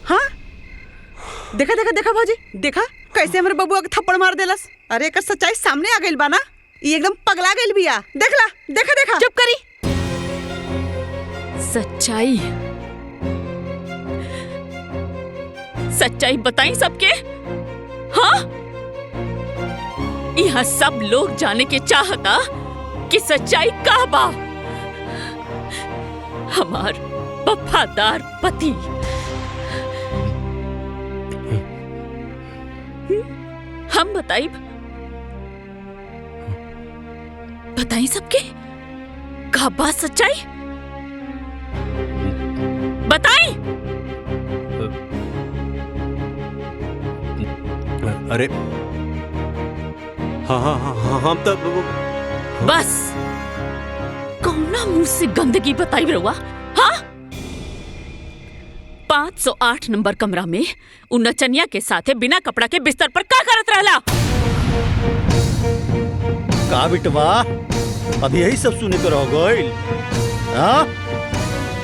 हाँ देखा देखा देखा भाजी, देखा कैसे हमारे बबुआ के थप्पड़ मार देलस। अरे एक सच्चाई सामने आ गई बा ना, ये एकदम पगला गई बिया। देखला देखा देखा। चुप करी। सच्चाई सच्चाई बताई सबके। हाँ, यहाँ सब लोग जाने के चाहता कि सच्चाई का बा। हमार वफादार पति हम बताई सबके का बात सच्चाई बताई। अरे हाँ हाँ हाँ हाँ हम तो बस कौना मुंह से गंदगी बताई रहुआ। हाँ, 508 नंबर कमरा में उन नचनिया के साथे बिना कपड़ा के बिस्तर पर का करत रहला? का बिटवा अभी यही सब सुने तो रह गइल। हाँ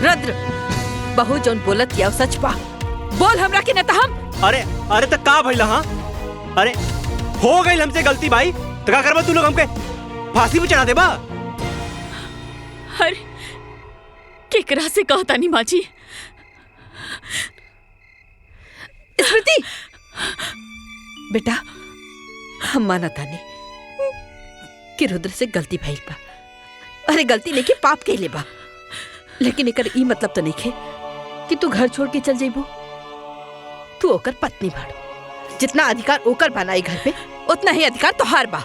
रुद्र, बहू जोन बोलत या सच बा, बोल हमरा के न त हम। अरे अरे तो का भइला? हाँ अरे हो गई हमसे गलती भाई, तो का करबा तू लोग हमके फांसी पे चढ़ा देबा? अरे केकरा से कहता नहीं माँ जी। स्मृति बेटा, हम मानता नहीं कि रुद्र से गलती भइल बा। अरे गलती नहीं कि पाप कइले बा, लेकिन एकर ई मतलब तो नहीं खे कि तू घर छोड़ के चल जाइबो। तू ओकर पत्नी बाड़ू, जितना अधिकार ओकर बनाई घर पे उतना ही अधिकार तोहार बा।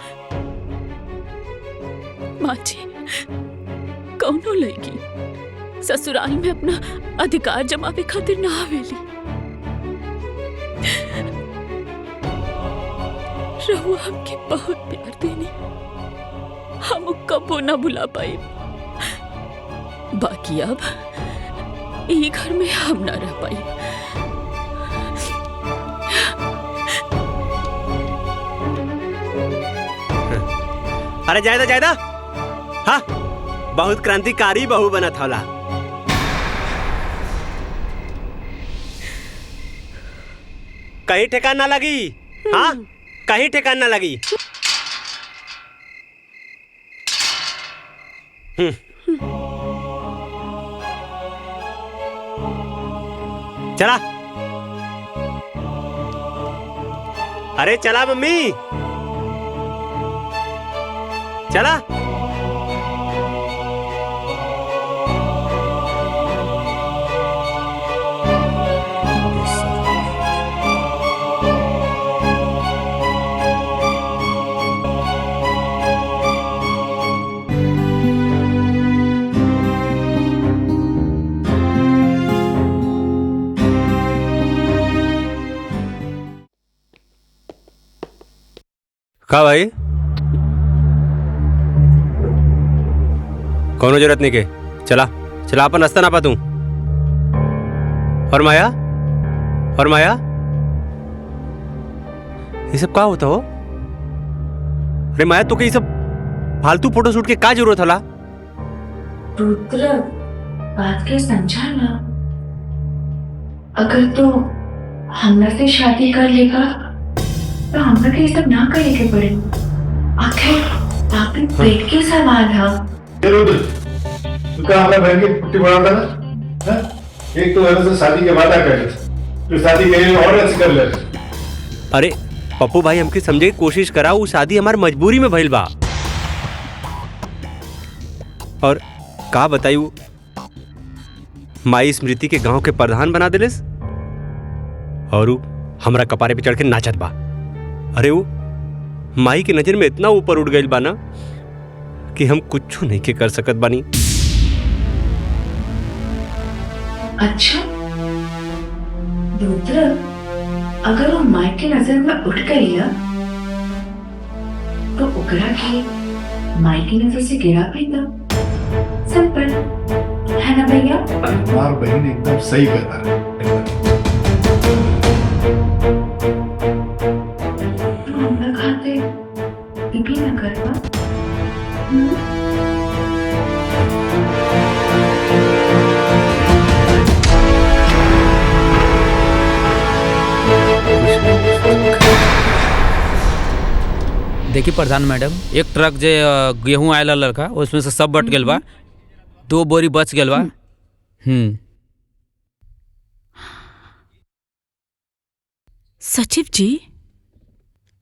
माँ जी, कौनो लड़की ससुराल में अपना अधिकार जमावे खातिर ना आवेली। रहुआ हमके बहुत प्यार देनी, हम कबो ना भुला पाए। बाकी अब ये घर में हम ना रह पाए। अरे जायदा जायदा, हाँ बहुत क्रांतिकारी बहू बना था। कहीं ठेकान ना लगी। हाँ कहीं ठेकान ना लगी। चला, अरे चला मम्मी, चला। का भाई, कौनो जरूरत नहीं के, चला चला अपन रास्ता ना पातू। और माया, और माया, ये सब का होता हो? अरे माया तो ये सब फालतू फोटो शूट के का जरूरत हला? रुद्र, बात के समझा ना। अगर तो हमरा से शादी कर लेगा तो हमरा के सब ना करे के पड़े। आखिर आपके पेट के सवाल है। रुद्र, तू क्या हमारे बहन की पुट्टी बनाता ना? एक तो वजह से शादी के वादा कर ले, फिर शादी के लिए और ऐसे कर ले। अरे पप्पू भाई हमके समझे की कोशिश करा, वो शादी हमारी मजबूरी में भइल बा। और का बतायू, माई स्मृति के गांव के प्रधान बना दिलेस और हमरा कपारे पे चढ़ के नाचत बा। अरे वो माई के नजर में इतना ऊपर उठ गई बा ना कि हम कुछ नहीं के कर सकत बानी। अच्छा रुद्र, अगर वो माई के नजर में उठ गई ना तो ओकरा के माई की नजर से गिरा पाएगा। सिंपल है ना भैया? तुम्हार बहन एकदम सही कहता है। खाते भी ना करवा। देखी प्रधान मैडम, एक ट्रक जे गेहूं आयल लड़का उसमें से सब बट गेल बा, 2 बोरी बच गेल बा। सचिव जी,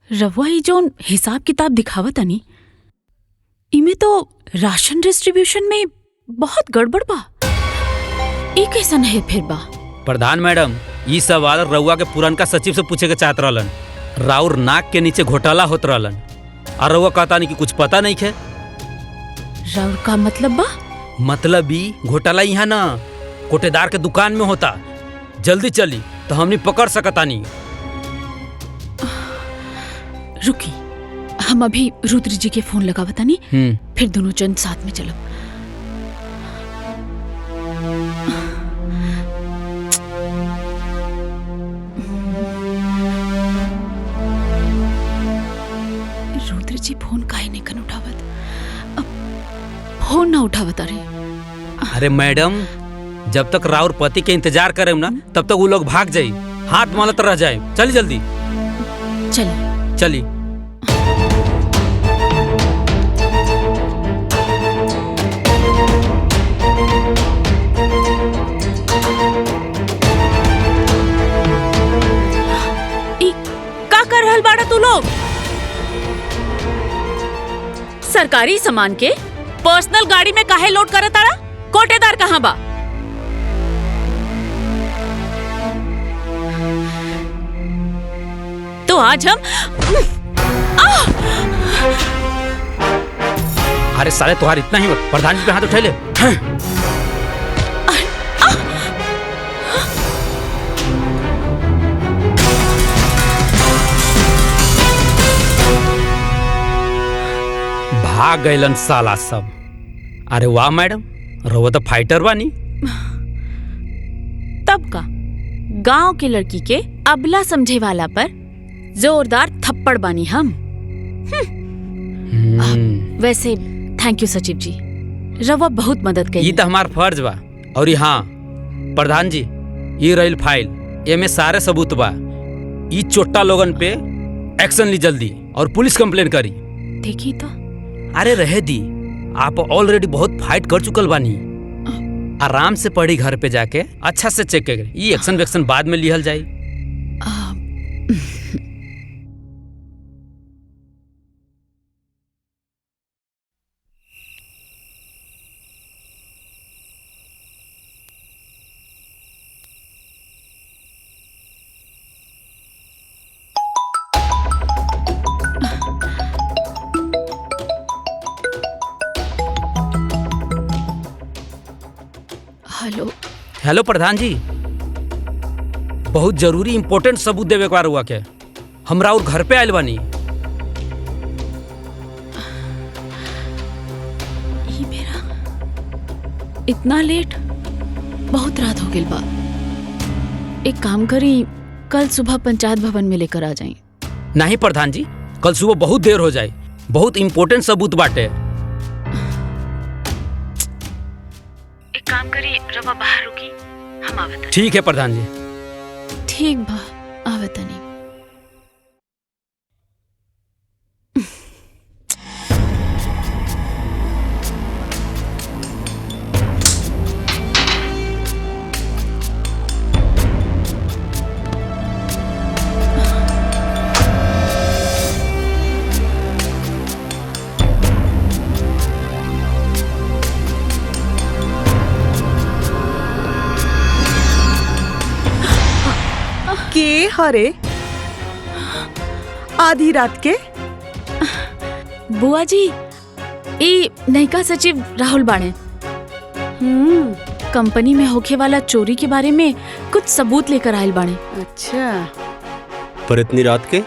रवा ही जोन हिसाब किताब दिखावत तनी, इमे तो राशन डिस्ट्रीब्यूशन में बहुत गड़बड़ बा। ई कैसन है फिर बा? प्रधान मैडम, ई सवाल रउआ के पुरनका सचिव से पूछे के चाहत रहलन। राउर नाक के नीचे घोटाला होत रहलन और रउआ कहता नहीं कि कुछ पता नहीं है। राउर का मतलब बा? मतलब ई घोटाला यहाँ ना कोटेदार के दुकान में होता। जल्दी चली तो हमनी पकड़ सकता नहीं। रुकी, हम अभी रुद्र जी के फोन लगावता नहीं, फिर दोनों जन साथ में चलो। रुद्र जी फोन काहे नहीं कन उठावत? अब फोन ना उठावत। अरे मैडम, जब तक राउर पति के इंतजार करे ना तब तक वो लोग भाग जाये, हाथ मालत रह जाए। चली जल्दी चली चली। का कर रहल बाड़ा तू लोग? सरकारी सामान के पर्सनल गाड़ी में काहे लोड करत ताड़ा? कोटेदार कहाँ बा? तो आज हम अरे साले तुम्हारा इतना ही प्रधान जी पे हाथ उठा ले। भाग गइलन साला सब। अरे वाह मैडम, रउआ तो फाइटर बानी। तब का गांव के लड़की के अबला समझे वाला पर जोरदार थप्पड़ बानी हम। वैसे थैंक यू सचिव जी, रवा बहुत मदद करी। ये तो हमार फर्ज बा। और हाँ प्रधान जी, ये रही फाइल, एमे सारे सबूत बा। ये चोट्टा लोगन पे एक्शन ली जल्दी और पुलिस कंप्लेन करी। देखी तो। अरे रहे दी, आप ऑलरेडी बहुत फाइट कर चुकल बानी। आराम से पढ़ी घर पे जाके अच्छा से चेक करें। ये एक्शन वेक्शन बाद में लिहल जाए। हेलो हेलो प्रधान जी, बहुत जरूरी इंपॉर्टेंट सबूत देवे के हुआ के हमरा और घर पे आयल बानी। ये मेरा इतना लेट, बहुत रात हो गई बा। एक काम करी, कल सुबह पंचायत भवन में लेकर आ जाए। नहीं प्रधान जी, कल सुबह बहुत देर हो जाए, बहुत इंपॉर्टेंट सबूत बाटे। एक काम करी, रवा बाहर रुकी, हम आवत। ठीक है प्रधान जी। ठीक बा, आवत नहीं। के हरे आधी रात के? बुआ जी, ई नयका सचिव राहुल बाणे। कंपनी में होखे वाला चोरी के बारे में कुछ सबूत लेकर आयल बाणे। अच्छा, पर इतनी रात के?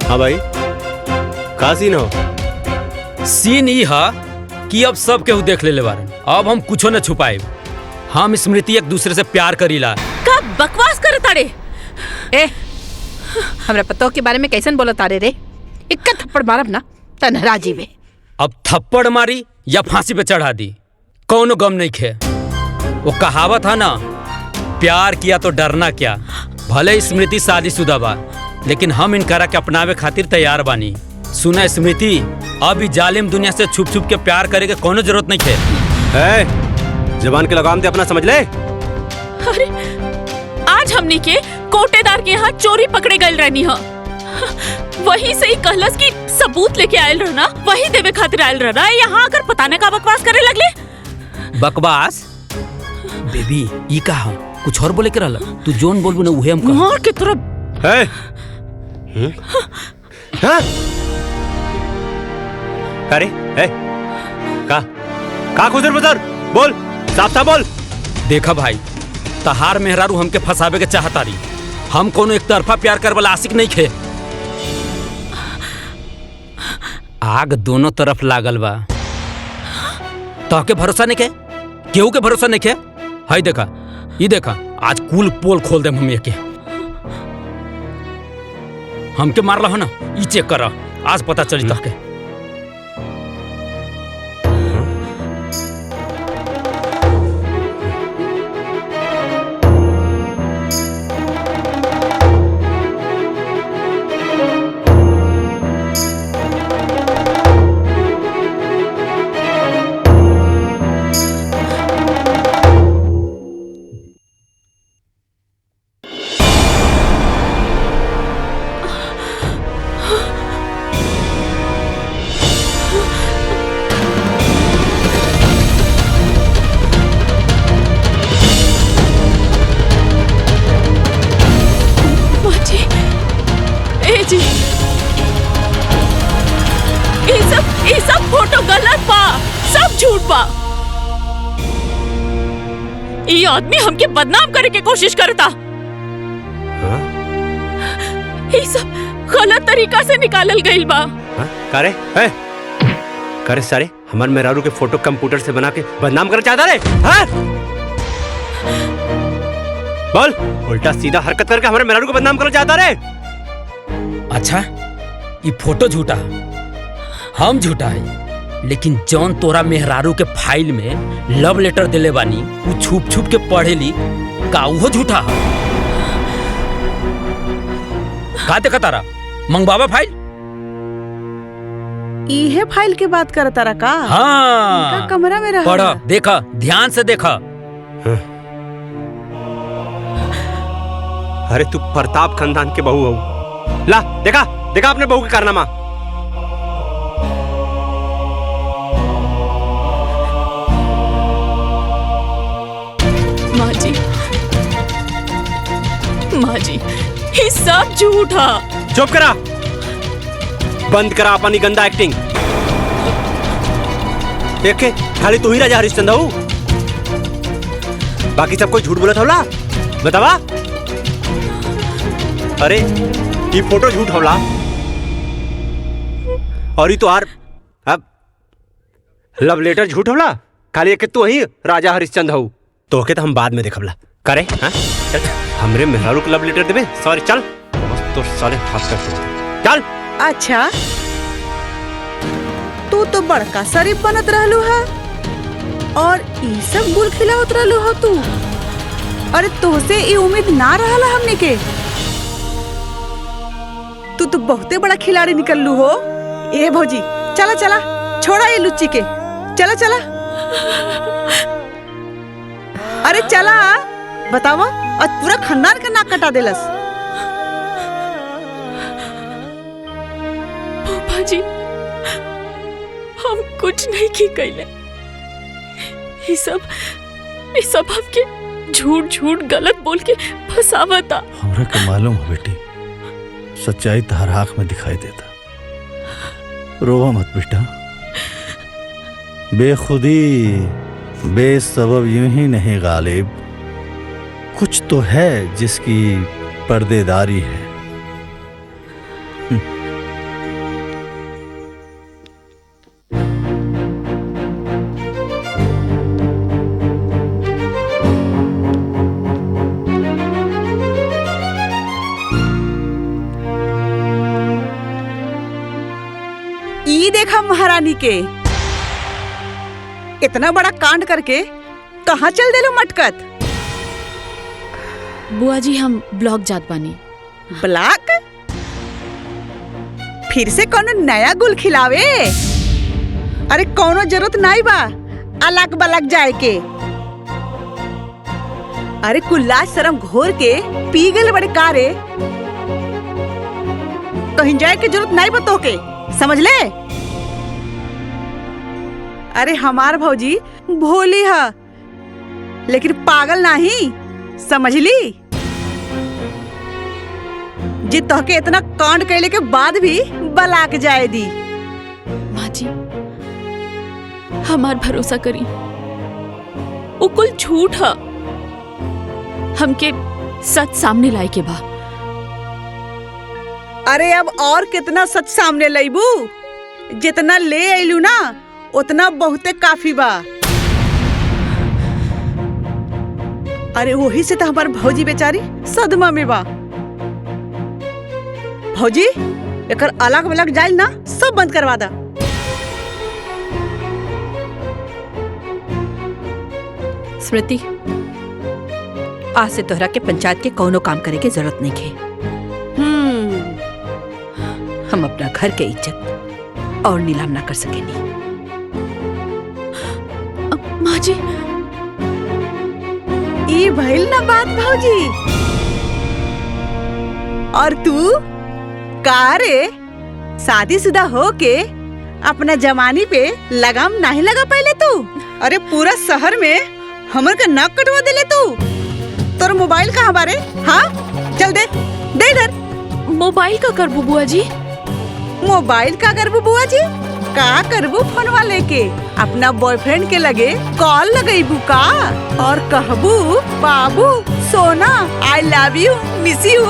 हाँ भाई, का सीन हो? सीन ई है कि अब सब केहू देख ले बारे। अब हम कुछो न छुपाए। हम स्मृति एक दूसरे से प्यार करीला। का बकवास कर तारे? ए, हमरा पतो के बारे में कैसन बोला तारे रे? इक्का थप्पड़ मारब ना तनहरा जीवे। अब थप्पड़ मारी या फांसी पे चढ़ा दी, कौनो गम नहीं खे। वो कहावत है ना, प्यार किया तो डरना क्या। भले स्मृति शादीशुदा बा, लेकिन हम इनकरा के अपनावे खातिर तैयार बानी। सुना स्मृति, अभी जालिम दुनिया से छुप छुप के प्यार करे के कोनो जरूरत नहीं है। जबान के लगाम दे अपना, समझ ले। अरे आज हमने के कोटेदार के यहाँ चोरी पकड़े गए रहनी है। वही से ही कहलस की सबूत लेके आयल रहना, वही देवे खातिर आयल रहना। यहाँ आकर पता न का बकवास करे लगले। बकवास? बेबी ई कहा कुछ और बोले के रहला? तू जोन बोलबू ना उहे हम कह। मार के तरफ अरे का खुजर बुजर बोल, साफ साफ बोल। देखा भाई, तहार मेहरारू हमके फंसावे के चाहता रही। हम कोनो एक तरफा प्यार कर वाला आशिक नहीं खे। आग दोनों तरफ लागल बा। तोहके भरोसा नहीं के? केहू के भरोसा नहीं के? हाय देखा, ये देखा, आज कुल पोल खोल दे हम के। हमके मारला हो ना, ई चेक कर, आज पता चली तोहके। ये सब फोटो गलत बा, सब झूठ बा। ये आदमी हमके बदनाम करे के कोशिश करता। ये सब गलत तरीका से निकालल गइल बा। करे करे सारे हमार मेहरारू के फोटो कंप्यूटर से बना के बदनाम करना चाहता रे? बोल, उल्टा सीधा हरकत करके हमारे मेहरारू को बदनाम करना चाहता रे? अच्छा, ये फोटो झूठा, हम झूठा है, लेकिन जौन तोरा मेहरारू के फाइल में लव लेटर दिले बानी वो छुप छुप के पढ़ेली का वो झूठा है? का देखा तारा मंगवावा फाइल? इहे फाइल के बात करता रहा का? हाँ, कमरा में रहा। पढ़ा, देखा, ध्यान से देखा। अरे तू प्रताप खानदान के बहू हो। ला देखा, देखा अपने बहू के कारनामा। माँ जी, ये सब झूठा। चुप करा, बंद करा अपनी गंदा एक्टिंग। देखे खाली तू ही राजा हरिश्चंद्र हो, बाकी सब कोई झूठ बोला था। बतावा। अरे ये फोटो झूठ होला और ये तो आर अब लव लेटर झूठ होला। खाली एक तू ही राजा हरिश्चंद्र हो, तो के तो हम बाद में देखबला करे। हाँ चल, हमरे मेहरारू को लव लेटर देबे? सॉरी, चल तो साले हाथ कर चल। अच्छा, तू तो बड़का शरीफ बनत रहलू है और ई सब गुल खिलावत रहलू हो तू। अरे तोसे ई उम्मीद ना रहला हमने के। तू तो बहुते बड़ा खिलाड़ी निकललू हो। ए भौजी, चला चला, छोड़ा ये लुच्ची के, चला चला। अरे चला, बतावा, आज पूरा खानदान का नाक कटा देलस। पापा जी, हम कुछ नहीं की कैले। ये सब आपके झूठ झूठ गलत बोल के फसावता। हमरा के मालूम है बेटी, सच्चाई तहर आँख में दिखाई देता। रोवा मत बेटा, बेखुदी बेसबब यूं ही नहीं गालिब, कुछ तो है जिसकी पर्देदारी है। ई देखा महारानी के, इतना बड़ा कांड करके कहाँ चल देलो मटकत? बुआ जी हम ब्लॉक जात बानी। ब्लॉक? फिर से कोनो नया गुल खिलावे? अरे कोनो जरूरत नहीं बा अलग बलग जाए के। अरे कुल्ला शर्म घोर के पी गए बड़े कारे, कहीं जाए के जरूरत नहीं बा तोके, समझ ले। अरे हमार भौजी भोली है लेकिन पागल नहीं, समझ ली। जे तोहके इतना कांड कैले के बाद भी बलाक जाए दी। माँ जी हमार भरोसा करी, वो कुल झूठ है। हमके सच सामने लाई के बा। अरे अब और कितना सच सामने लाइबू? जितना ले आइलू ना उतना बहुते काफी बा। अरे वही से तो हमार भौजी बेचारी सदमा में बा। भौजी एकर अलग अलग जाइल ना सब बंद करवा दा। स्मृति, आज से तोहरा के पंचायत के कोनो काम करे के जरूरत नहीं है। हम अपना घर के इज्जत और नीलाम ना कर सकेनी। माँ जी ई भइल ना बात भौजी। और तू का रे शादीशुदा हो के अपना जवानी पे लगाम नहीं लगा पहले तू? अरे पूरा शहर में हमर का नाक कटवा देले तू। तोर मोबाइल कहाँ बारे? हाँ चल दे दे इधर। मोबाइल का करबू बुआ जी? मोबाइल का करबू बुआ जी? का करबू फोनवा लेके अपना बॉयफ्रेंड के लगे कॉल लगेबू का और कहबू बाबू सोना I love you miss you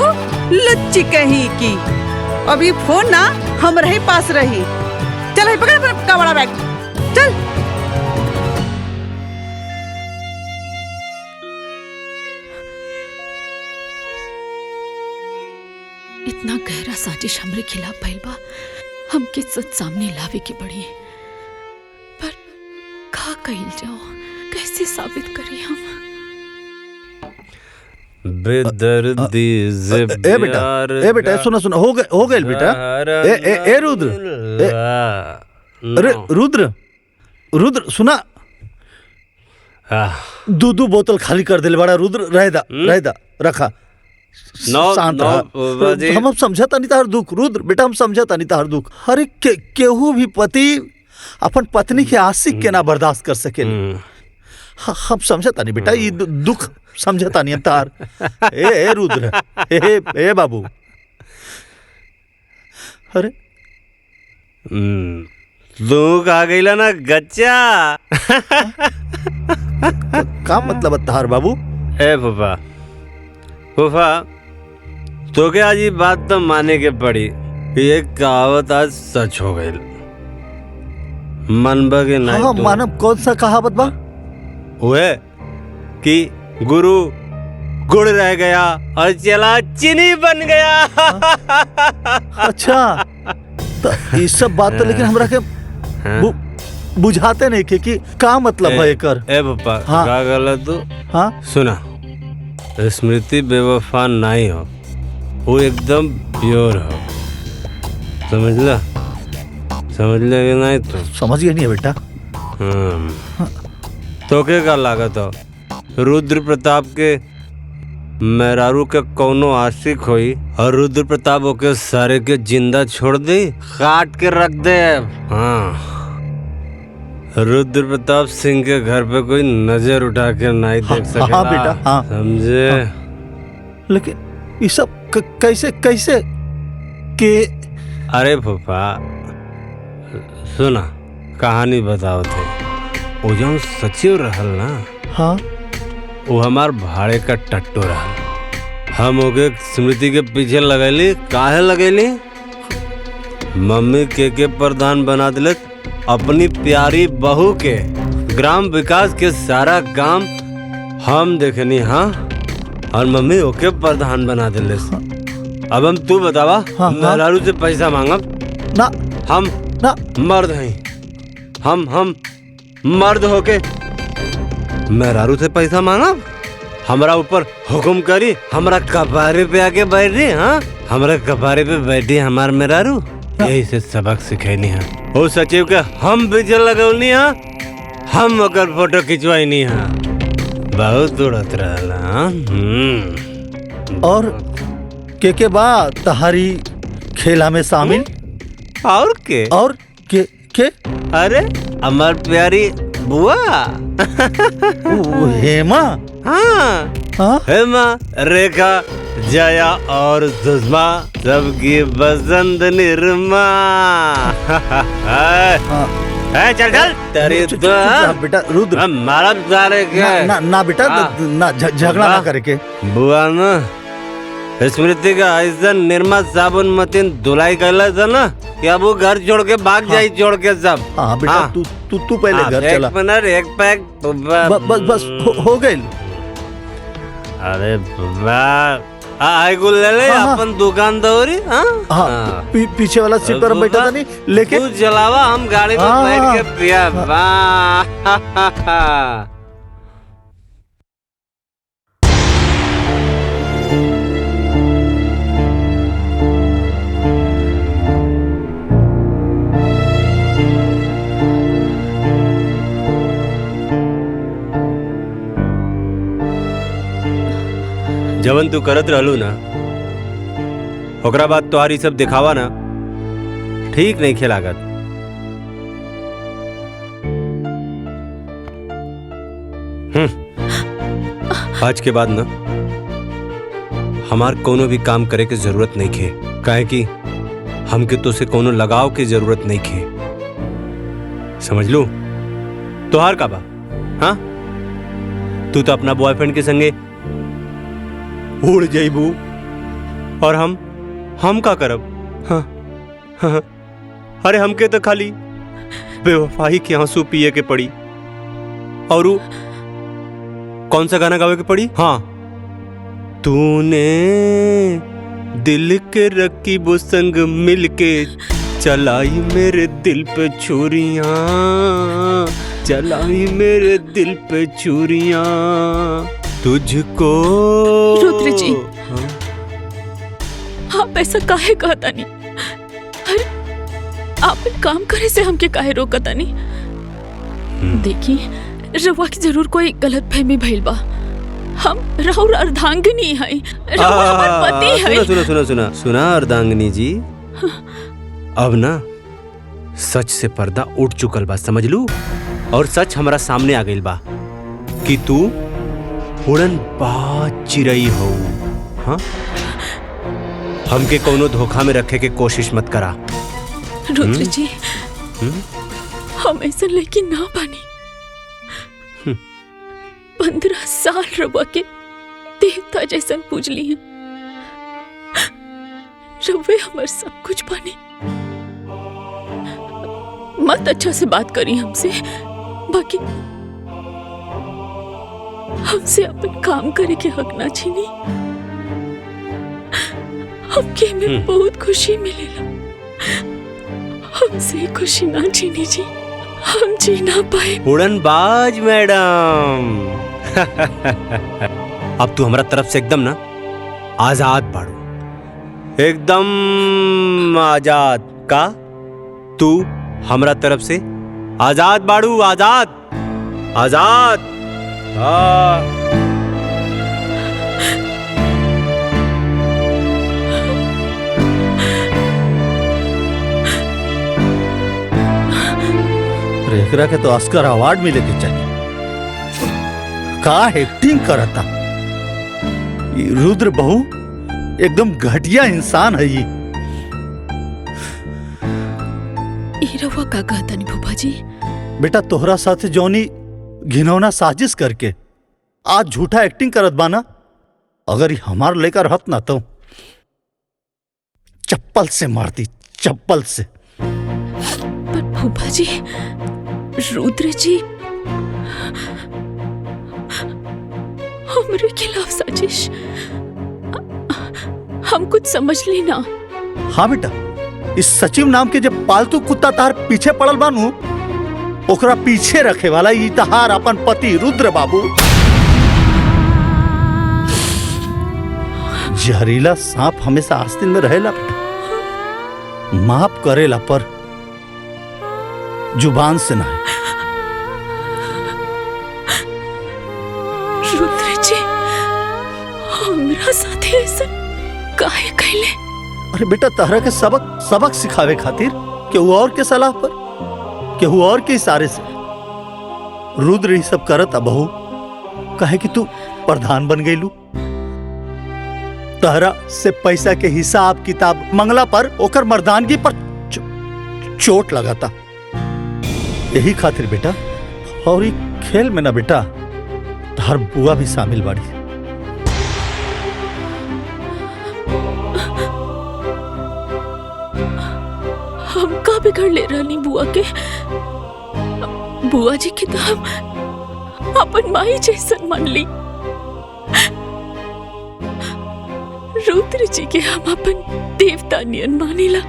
लुच्ची कहीं की। अभी फोन ना हम रहे पास रही। चल पकड़ अपना बड़ा बैग चल। इतना गहरा साजिश हमरे खिलाफ भइल बा, हमके सच सामने लावे के पड़ी। पर का कइल जाओ, कैसे साबित करी हम? बेदर्दी से ए बेटा सुना सुना हो गए बेटा। ए रुद्र, अरे रुद्र सुना, दो बोतल खाली कर दिले बड़ा। रुद्र रहदा रखा। शांत हम समझता नहीं तार दुख। रुद्र बेटा हम समझता नहीं तार दुख। अरे केहू भी पति अपन पत्नी के आशिक के ना बर्दाश्त कर सके। हम समझता नहीं बेटा, ये दुख समझता नहीं तार। ए रुद्र, ए बाबू, अरे दुख आ गईला ना गच्चा। का मतलब तार बाबू? ए फूफा तो क्या आज ये बात तो माने के पड़ी। ये कहावत आज सच हो गई। मनबा के नहीं? हाँ मानव, कौन सा कहावत बा? वो है कि गुरु गुड़ रह गया और चला चीनी बन गया। अच्छा तो ये सब बात तो लेकिन हमरा के बुझाते नहीं कि का मतलब है एकर। ए पापा हाँ? का गलत तू? हाँ सुना, स्मृति बेवफा नहीं हो, वो एकदम प्योर हो। समझ ले कि नहीं? तो समझ गया नहीं है बेटा। तो क्या लागत हो रुद्र प्रताप के मेहरारू के कौनो आशिक होई और रुद्र प्रताप ओके सारे के जिंदा छोड़ दे, काट के रख दे। हाँ, रुद्र प्रताप सिंह के घर पे कोई नजर उठा के नहीं देख सकेला। हाँ बेटा, हाँ समझे? हाँ। लेकिन ये सब कैसे के? अरे फूफा सुना, कहानी बताओ थे। वो जो सचिव रहल ना, हाँ वो हमार भाड़े का टट्टू रहल। हम ओके स्मृति के पीछे लगैली। काहे लगैली? मम्मी के प्रधान बना दिले अपनी प्यारी बहू के। ग्राम विकास के सारा काम हम देखनी। हाँ, और मम्मी ओके प्रधान बना दिले। अब हम तू बतावा, मेहरारू से पैसा मांगब ना? हम ना मर्द हैं। हम मर्द होके मेहरारू से पैसा मांगब? हमरा ऊपर हुक्म करी, हमरा कपारे पे आके बैठ रही। हाँ, हमरा कपारे पे बैठी हमार मेहरारू, यही से सबक सिखैनी है। ओ सचिव के हम पीछे लगौनी है, हम ओकर फोटो खिंचवाई है। बहुत उड़त रहला। और के बा तहारी खेला में शामिल? और के अरे हमार प्यारी बुआ हेमा। हाँ, हेमा, रेखा, जया और सुषमा सबकी बसंत निर्मा। चल चल तेरी बेटा रुद्र, मारा सारे के ना बेटा, ना झगड़ा ना करके। बुआ ना स्मृति का ऐसा निर्मा साबुन मतीन धुलाई कर था ना कि अब वो घर छोड़ के भाग जाई, छोड़ के सब। हाँ बेटा, तू पहले घर चला। एक मिनट, एक पैक बस हो गई। अरे ले ले अपन दुकान दौरी। हाँ, पीछे वाला सीट पर बैठा था नहीं, लेकिन तू चलावा, हम गाड़ी में बैठ के पिया। जवन तू करत रहलू ना, ओकरा बाद तोहारी सब दिखावा ना ठीक नहीं खेलागत। आज के बाद ना हमार कोनो भी काम करे के जरूरत नहीं खे, काहे कि हमके तो से कोनो लगाव की जरूरत नहीं खे। समझ लू? तोहार का बा? हाँ, तू तो अपना बॉयफ्रेंड के संगे उड़ जाइबू और हम का करब? हाँ, हाँ, अरे हमके तो खाली बेवफाई के आंसू पिए के पड़ी। और कौन सा गाना गावे के पड़ी? हाँ, तूने दिल के रकीबों संग मिलके चलाई मेरे दिल पे छुरियां, चलाई मेरे दिल पे छुरियां, तुझको। रुद्र जी, आप ऐसा काहे कहता नहीं? अरे आप काम करे से हमके काहे रोकता नहीं? देखिए, रवा की जरूर कोई गलत फहमी भइल बा। हम राहुल अर्धांगिनी है, रवा हमार पति है। सुना अर्धांगिनी जी, अब ना सच से पर्दा उठ चुकल बा, समझ लू? और सच हमारा सामने आ गइल बा कि तू उड़न बाज चिरई हो। हाँ, हमके कोनो धोखा में रखे के कोशिश मत करा। रुद्र जी, हम ऐसा लेकिन ना बानी। 15 साल रवा के देवता जैसन पूजली हैं। रवे हमार सब कुछ बानी। मत अच्छा से बात करी हमसे, बाकी हमसे अपन काम करे के हक ना छीनी। हमके में बहुत खुशी मिलेला, हमसे खुशी ना छीनी जी, हम जी ना पाए। उड़नबाज मैडम, अब तू हमारा तरफ से एकदम ना आजाद बाड़ू, एकदम आजाद का। तू हमारा तरफ से आजाद बाड़ू, आजाद आजाद। रेखरा के तो ऑस्कर अवार्ड मिले के चाहिए। का एक्टिंग करता ये रुद्र बहू, एकदम घटिया इंसान है ये। रवा का कहता नहीं भूपा जी? बेटा तोहरा साथ जौनी घिनौना साजिश करके आज झूठा एक्टिंग करत बाना, अगर ये हमार लेकर रहत ना तो चप्पल से मारती, चप्पल से। पर भूपा जी, रुद्र जी हमारे खिलाफ साजिश, हम कुछ समझ ली ना। हाँ बेटा, इस सचिव नाम के जब पालतू कुत्ता तार पीछे पड़ल बानू, ओकरा पीछे रखे वाला ई तहार अपन पति रुद्र बाबू। जहरीला सांप हमेशा आस्तीन में रहेला बेटा। माफ करेला पर जुबान से ना। रुद्र जी हमरा साथे ऐसा काहे कहले? अरे बेटा तहरा के सबक सिखावे खातिर केहू और के सलाह पर, केहू और के इशारे से रुद्र ये सब करत बहू। कहे कि तू प्रधान बन गईलू, तहरा से पैसा के हिसाब किताब मंगला पर ओकर मर्दानगी पर चोट लगाता। यही खातिर बेटा, और ये खेल में ना बेटा तहर बुआ भी शामिल बाड़ी। हम का बिगड़ ले रहनी बुआ के? बुआ जी के तो हम अपन माई जैसन मान ली। रुद्र जी के हम अपन देवता नियन मानिला।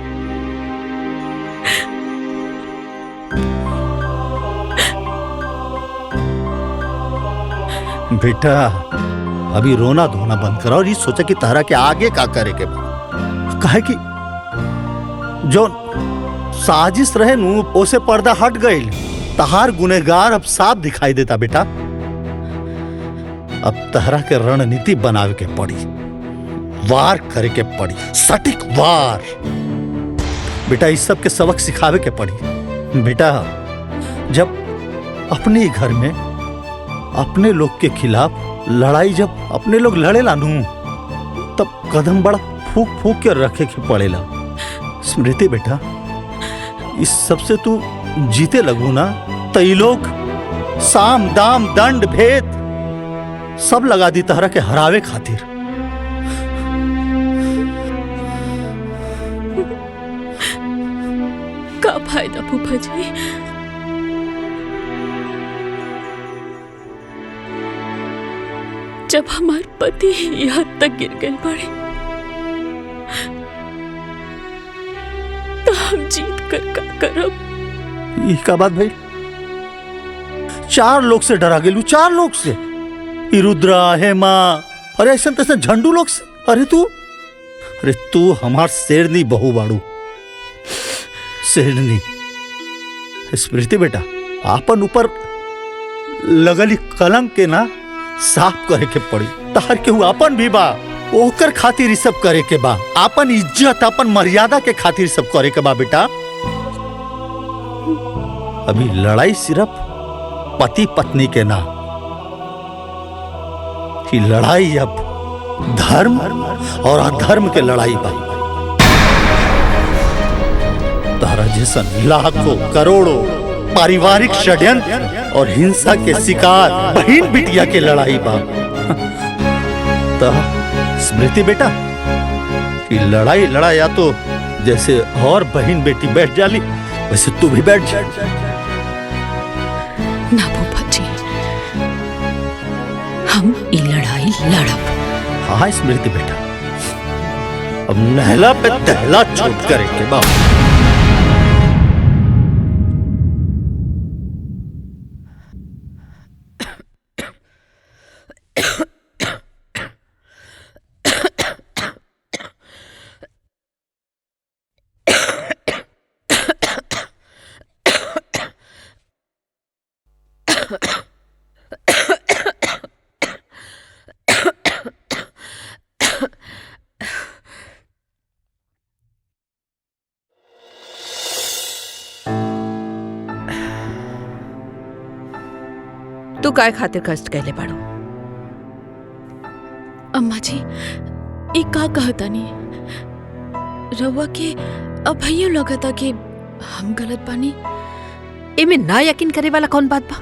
बेटा अभी रोना धोना बंद करो और ये सोचा कि तारा के आगे का करे के बा। कहे कि जो साजिश रहे नू ओसे पर्दा हट गई। तहार गुनेगार अब साफ दिखाई देता बेटा। अब तहरा के रणनीति बनावे के पड़ी, वार करे के पड़ी, सटीक वार। बेटा इस सब के सबक सिखावे के पड़ी। बेटा जब अपने घर में अपने लोग के खिलाफ लड़ाई जब अपने लोग लड़े लानू तब कदम बड़ा फूक फूक के रखे के पड़ेला। स्मृति बेटा इस सबसे तू जीते लगू ना तो ये लोग साम दाम दंड भेद सब लगा दी तहरा के हरावे खातिर। का फायदा फूफा जी? जब हमारे पति यहाँ तक गिर गए पड़े तो हम जीत कर का करब? ये का बात भाई? 4 लोग से डरा गेलू, 4 लोग से। रुद्रा, हेमा, अरे ऐसा तैसा झंडू लोग से। अरे तू हमार शेरनी बहू बाड़ू, शेरनी। स्मृति बेटा आपन ऊपर लगली कलंक के ना साफ करे के पड़ी। तार केहू आपन भी बा, ओकर खातिर सब करे के बा। आपन इज्जत आपन मर्यादा के खातिर सब करे के बा बेटा। अभी लड़ाई सिर्फ पति पत्नी के ना, कि लड़ाई अब धर्म और अधर्म के लड़ाई बा। तारा जैसन लाखों करोड़ों पारिवारिक षड्यंत्र और हिंसा के शिकार बहन बिटिया के लड़ाई बा। तो स्मृति बेटा कि लड़ाई लड़ाया तो जैसे और बहन बेटी बैठ जाली वैसे तू भी बैठ जा। ना फूफा जी, हम ये लड़ाई लड़ब। हाँ स्मृति बेटा, अब नहला पे दहला छूट करे के बा। तू काय खातिर कष्ट कहले बाड़ू? अम्मा जी ये का कहता नहीं रवा के अभयो लगता कि हम गलत बानी। एमे ना यकीन करे वाला कौन बात बा?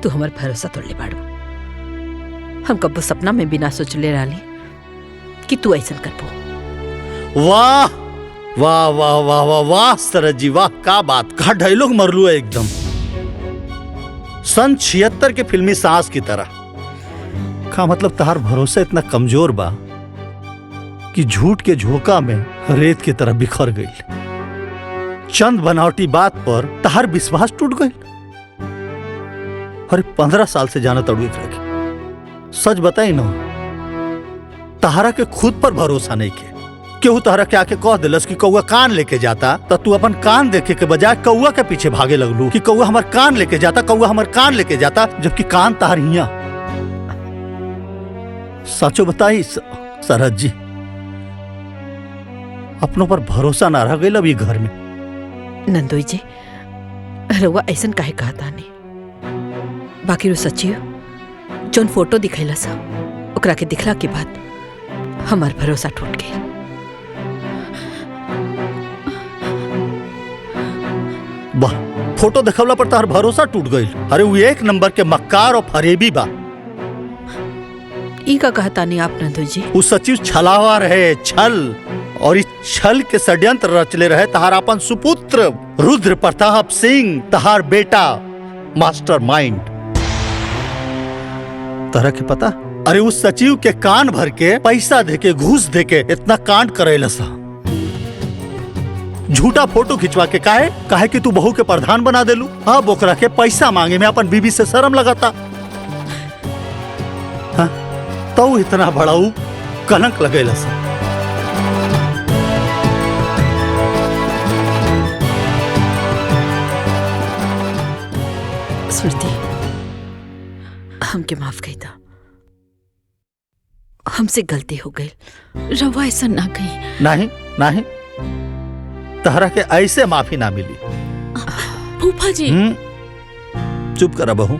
तू हमार भरोसा तोड़ले बाड़ू। हम कब्बो सपना में भी ना सोचले रहली कि तू ऐसा करबो। वाह वाह वाह वाह वाह वाह सरज जी वाह, का बात का डायलॉग मरलू है एकदम सन 76 के फिल्मी सांस की तरह। का मतलब तहार भरोसा इतना कमजोर बा कि झूठ के झोंका में रेत की तरह बिखर गई। चंद बनावटी बात पर तहार विश्वास टूट गई। अरे 15 साल से जाना तड़ू रखे। सच बताई ना तहरा के खुद पर भरोसा नहीं के। केहू तहरा के आके कह दिलस कि कौआ कान लेके जाता, तो तू अपन कान देखे के बजाय कौआ के पीछे भागे लगलू कि कौआ हमार कान लेके जाता, कौआ हमार कान लेके जाता, जबकि कान तहर हिया। सचो बताई सरहद जी, अपनों पर भरोसा ना रह गई अब ये घर में। नंदोई जी, रउआ ऐसन काहे कहता नहीं? बाकी रो सच्ची जोन फोटो दिखैला सा, ओकरा के दिखला के बाद हमार भरोसा टूट गई। वाह, फोटो देखवला पर तहर भरोसा टूट गई? अरे वो एक नंबर के मक्कार और फरेबी बा। ई का कहता नहीं आप नंदोई जी? उस सचिव छलावा रहे, छल, और इस छल के षड्यंत्र रचले रहे तहार अपन सुपुत्र रुद्र प्रताप सिंह, तहार बेटा मास्टर माइंड। तरह के पता? अरे उस सचिव के कान भर के पैसा देके, घूस देके इतना कांड करेला सा। झूठा फोटो खिंचवा के काहे कि तू बहू के प्रधान बना देलू। अब ओकरा के पैसा मांगे में अपन बीबी से शर्म लगाता। हाँ, तो इतना बड़ा कलंक लगेला सा। स्मृति, हमके माफ कही था, हमसे गलती हो गई। रवा ऐसा ना कही। नहीं नहीं, तहरा के ऐसे माफी ना मिली। फूफा जी। चुप करा बहू,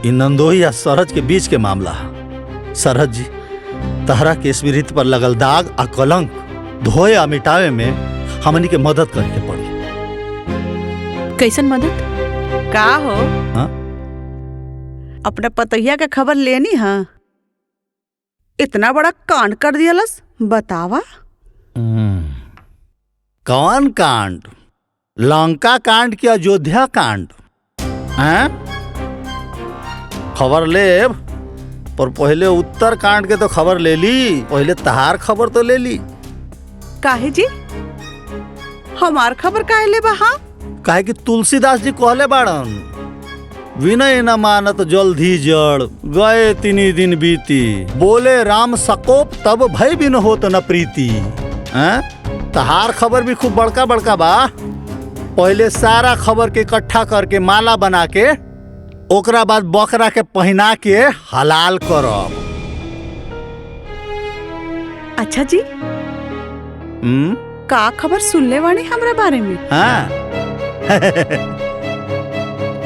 इन नंदोई या सरहज के बीच के मामला। सरहज जी, तहरा के स्मृति पर लगल दाग आ कलंक धोए आ मिटावे में हमनी के मदद करके पड़ी। कैसन मदद? का हो? हाँ? अपना पतैया का खबर लेनी? हाँ, इतना बड़ा कांड कर दियलस, बतावा। कौन कांड? लंका कांड की अयोध्या कांड? हैं? खबर ले, पर पहले उत्तर कांड के तो खबर ले ली। पहले तहार खबर तो ले ली। काहे जी? हमार खबर काहे ले बा? हाँ, काहे कि तुलसीदास जी कहले बाड़न, विनय न मानत जल्दी जड़, गए तिनी दिन बीती, बोले राम सकोप तब भय बिन होत न प्रीति। तहार खबर भी खूब बड़का बड़का बा। पहले सारा खबर के इकट्ठा करके माला बना के, ओकरा बाद बकरा के पहना के हलाल करब। अच्छा जी, का खबर सुनले वाणी हमरा बारे में? हाँ।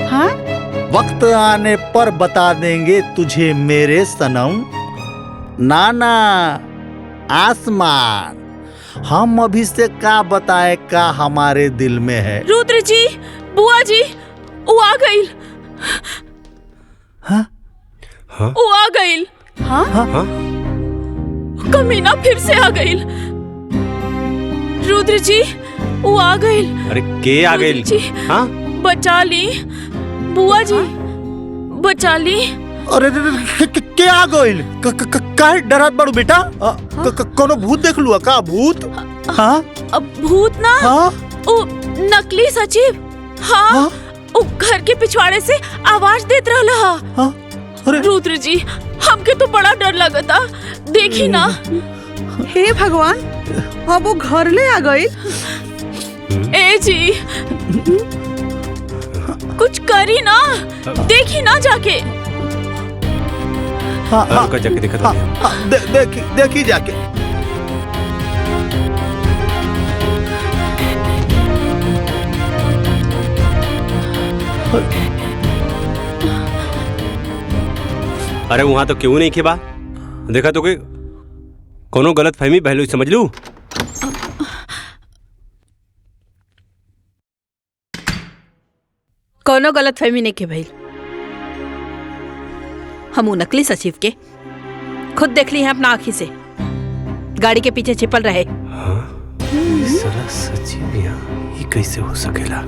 हाँ? वक्त आने पर बता देंगे तुझे मेरे सनम। नाना आसमान, हम अभी से का बताए का हमारे दिल में है। रुद्र जी, बुआ जी, वो आ गई। हाँ? हाँ? वो आ गई। हाँ? हाँ? कमीना फिर से आ गई। रुद्र जी, वो आ गई। अरे के आ गई? हाँ? बचा ली बुआ जी, बचा ली। अरे के आ गइल? काहे डरत बाड़ू बेटा? कोनो भूत देख लुआ का? भूत? हाँ? अब भूत ना, हाँ? ओ नकली सचिव। हाँ, हाँ? ओ घर के पिछवाड़े से आवाज देत रहला। हाँ? अरे रुद्र जी, हमके तो बड़ा डर लगता। देखी ना। हे भगवान, अब वो घर ले आ गई। ए जी, कुछ करी ना, देखी ना जाके। हाँ, हाँ, रुका जाके देखा था। देखी जाके। अरे वहां तो क्यों नहीं खेबा? देखा तो कोनो गलत फहमी पहलू समझ लू। कोनो गलत फहमी नहीं के भाई। हम नकली सचिव के खुद देख ली हैं अपना आँखी से, गाड़ी के पीछे छिपल रहे। हाँ? साला सचिव यहाँ ये कैसे हो सकेला?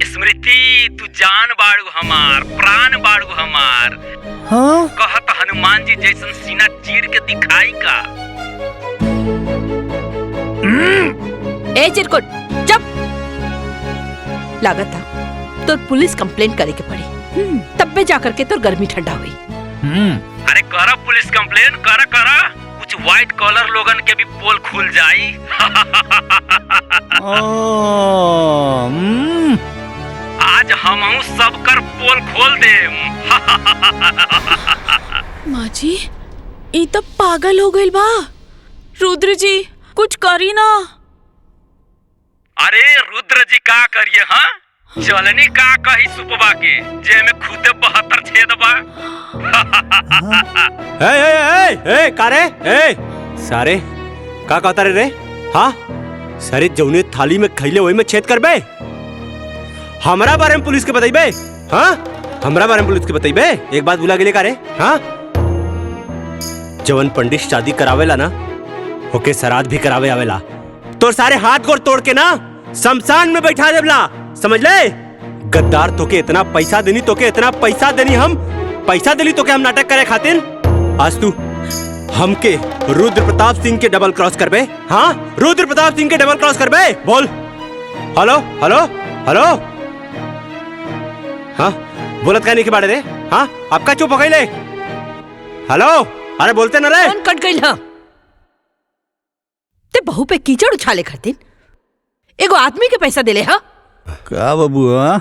स्मृति, तू जान बाड़ू हमार, प्राण बाड़ू हाँ कहत हनुमान जी जैसन सीना चीर के दिखाई का। ए चिरकुट चुप। लागत था तो पुलिस कंप्लेंट करे के पड़ी, तब पे जाकर के तो गर्मी ठंडा हुई। अरे करा पुलिस कंप्लेन, करा करा, कुछ व्हाइट कॉलर लोगन के भी पोल खुल जाई। आज हमहू सब कर पोल खोल देम। माँ जी ई तो पागल हो गई बा। रुद्र जी कुछ करी ना। अरे रुद्र जी का करिए? हाँ चलनी का कही सुपवा के जे में खुदे 72 छेद बा। ए कारे ए सारे का कहता रे? हाँ सारे जौने थाली में खैले वही में छेद करबे। हमरा बारे में पुलिस के बताइबे? हाँ हमरा बारे में पुलिस के बताइबे? एक बात भुला गेले का रे? हाँ जवन पंडित शादी करावेला ना ओके श्राद्ध भी करावे आवेला। तो सारे हाथ गोड़ तोड़ के ना शमशान में बैठा देवला, समझ ले? गद्दार तोके इतना पैसा देनी, तोके इतना पैसा देनी, हम पैसा देनी तोके हम नाटक करे खातिर। आज तू हमके रुद्र प्रताप सिंह के डबल क्रॉस करबे? हाँ रुद्र प्रताप सिंह के डबल क्रॉस करबे? बोल। Hello hello hello. हाँ बोलत का नहीं के बारे रे? हाँ आपका चुप हो गई ले। हेलो अरे बोलते ना रे। कौन कट गई? हाँ ते बहू पे कीचड़ उछाले खातिर एगो आदमी के पैसा देले? हाँ का बबुआ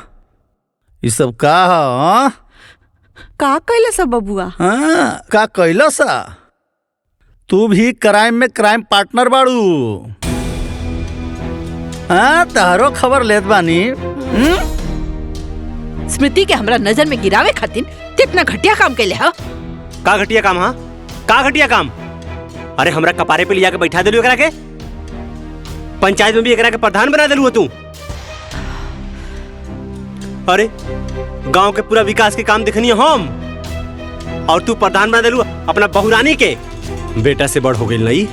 ये सब का? हाँ का कैले सब बबुआ? हाँ का कैला सा? तू भी क्राइम में क्राइम पार्टनर बाड़ू। हाँ तारो खबर लेत बानी। स्मृति के हमरा नजर में गिरावे खातिर कितना घटिया काम कैले? हाँ का घटिया काम? हाँ का घटिया काम? अरे हमरा कपारे पे लिया के बैठा देलू एकरा के, पंचायत में भी एकरा के प्रधान बना देलू तू। अरे गांव के पूरा विकास के काम देखनी है हम, और तू प्रधान बना देलू अपना बहुरानी के। बेटा से बड़ हो गई नहीं,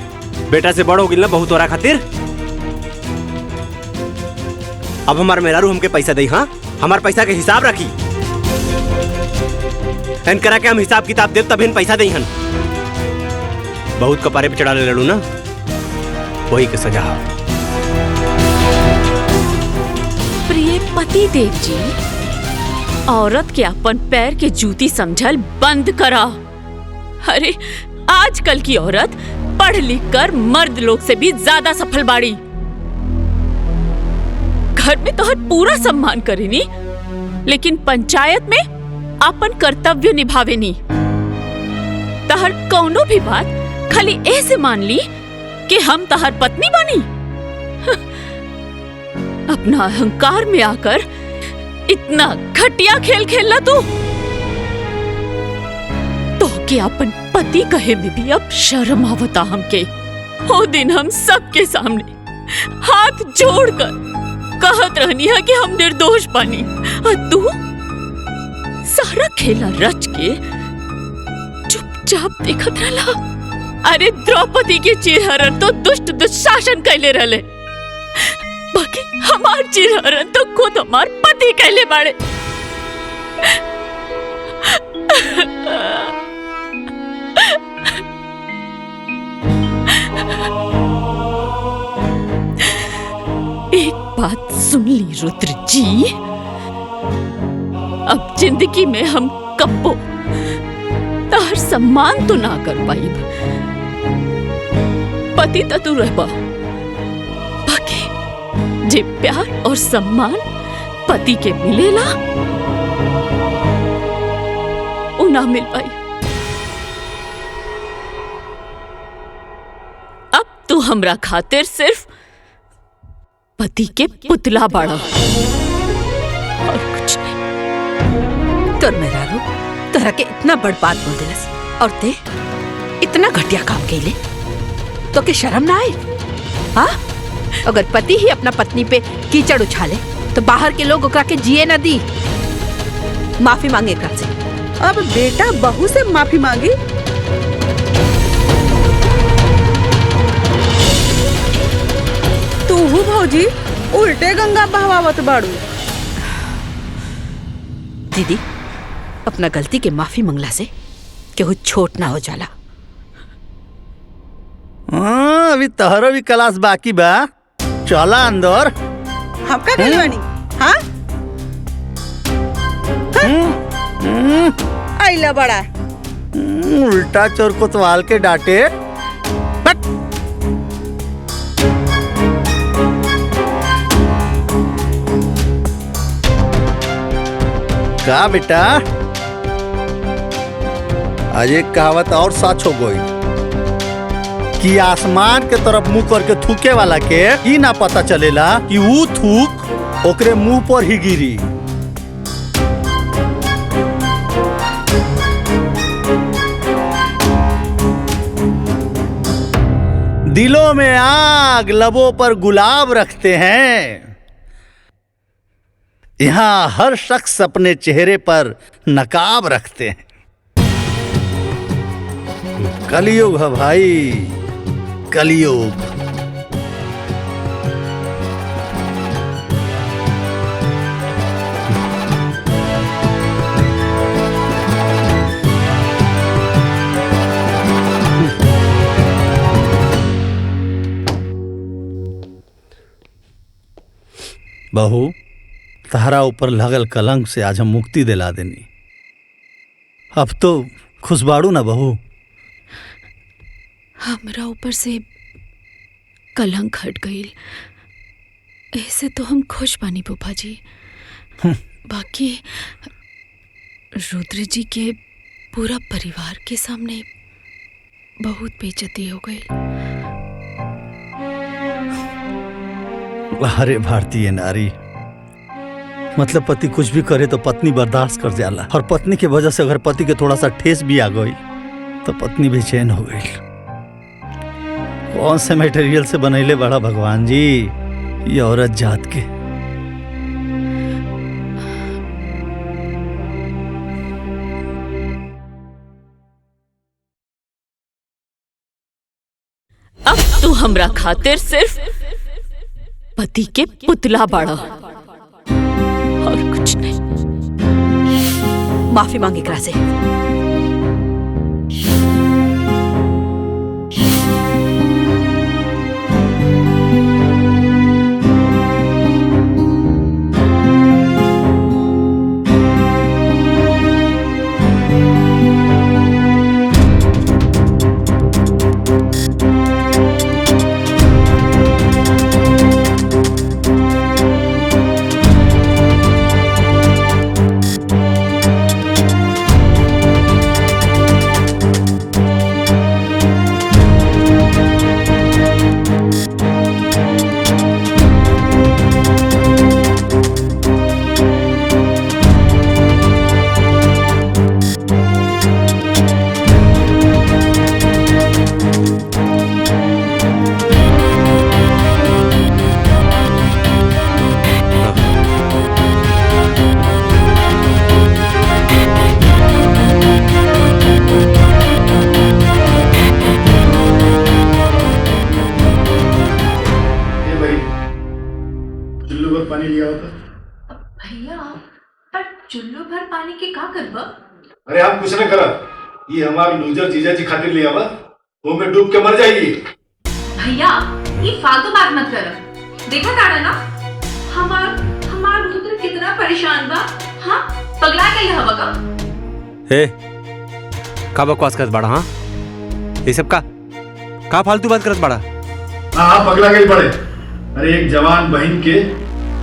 बेटा से बड़ हो गई ना बहुत तोरा खातिर। अब हमार मेहरारू हमके पैसा दे। हाँ हमार पैसा के हिसाब रखी, इन करा के हम हिसाब किताब देव तब इन पैसा दे। हन बहुत कपारे पे चढ़ा ले लड़ू ना, वही के सजा। प्रिय पति देव जी, औरत के अपन पैर के जूती समझल बंद करा। अरे आजकल की औरत पढ़ लिख कर मर्द लोग से भी ज्यादा सफल बाड़ी। घर में तो हर पूरा सम्मान करेनी, लेकिन पंचायत में अपन कर्तव्य निभावेनी। तहर कौनो भी बात खाली ऐसे मान ली कि हम तहर पत्नी बनी। अपना अहंकार में आकर इतना घटिया खेल खेलना तू तो कि अपन पति कहे में भी अब शर्म आवता हमके। वो दिन हम सबके सामने हाथ जोड़कर कहत रहनी है कि हम निर्दोष बनी, और तू सारा खेला रच के चुपचाप देखत रहला। अरे द्रौपदी के चिरहरण तो दुष्ट दुशासन कैले रहले, बाकी हमार चिरहरण तो खुद हमार पति कैले बाड़े। एक बात सुन ली रुद्र जी, अब जिंदगी में हम कब्बो तार सम्मान तो ना कर पाई। पति तो तू रहबा, बाकी जे प्यार और सम्मान पति के मिलेला वो ना मिल पाई। अब तू हमरा खातिर सिर्फ पति के पुतला बाड़ा और कुछ नहीं। तोर मेहरारू तोरा के इतना बड़ बात बोल दिलस और ते इतना घटिया काम कैले तो के शर्म ना आए? हाँ अगर पति ही अपना पत्नी पे कीचड़ उछाले तो बाहर के लोग ओकरा के जिए ना दी। माफी मांगे एकरा से। अब बेटा बहू से माफी मांगी? तू भौजी उल्टे गंगा बहवावत बाड़ू। दीदी अपना गलती के माफी मंगला से केहू छोट ना हो जाला। हाँ, अभी तहरो भी क्लास बाकी बा। चला अंदर। हम का गइल बानी? हाँ आइला बड़ा उल्टा चोर कोतवाल के डांटे। हट। का बेटा, आज एक कहावत और सच हो गई कि आसमान के तरफ मुंह करके थूके वाला के ई ना पता चलेला कि वो थूक ओकरे मुंह पर ही गिरी। दिलों में आग, लबों पर गुलाब रखते हैं। यहाँ हर शख्स अपने चेहरे पर नकाब रखते हैं। कलयुग है भाई, कलयुग। बहू, तहरा ऊपर लगल कलंक से आज हम मुक्ति दिला देनी। अब तो खुश बाड़ू ना बहू? हमरा ऊपर से कलंक हट गई, ऐसे तो हम खुश बानी फूफा जी। बाकी रुद्र जी के पूरा परिवार के सामने बहुत बेइज्जती हो गई। अरे भारतीय नारी, मतलब पति कुछ भी करे तो पत्नी बर्दाश्त कर जाला, और पत्नी की वजह से अगर पति के थोड़ा सा ठेस भी आ गई तो पत्नी बेचैन हो गई। कौन से मटेरियल से बनैले बड़ा भगवान जी ये औरत जात के। अब तू हमरा खातिर सिर्फ पति के पुतला बाड़ा और कुछ नहीं। माफी मांगे एकरा से। पानी लिया होता भैया, पर चुल्लू भर पानी के का करबा? अरे आप कुछ न करा, ये हमार लूजर जीजा जी खातिर लिया बा, वो में डूब के मर जाएगी। भैया ये फालतू बात मत कर। देखा ताड़ा ना हमार रुद्र कितना परेशान बा। हाँ पगला गई हवा का। हे का बकवास करत बड़ा? हाँ ये सब का फालतू बात करत बड़ा? हाँ पगला गई पड़े। अरे एक जवान बहन के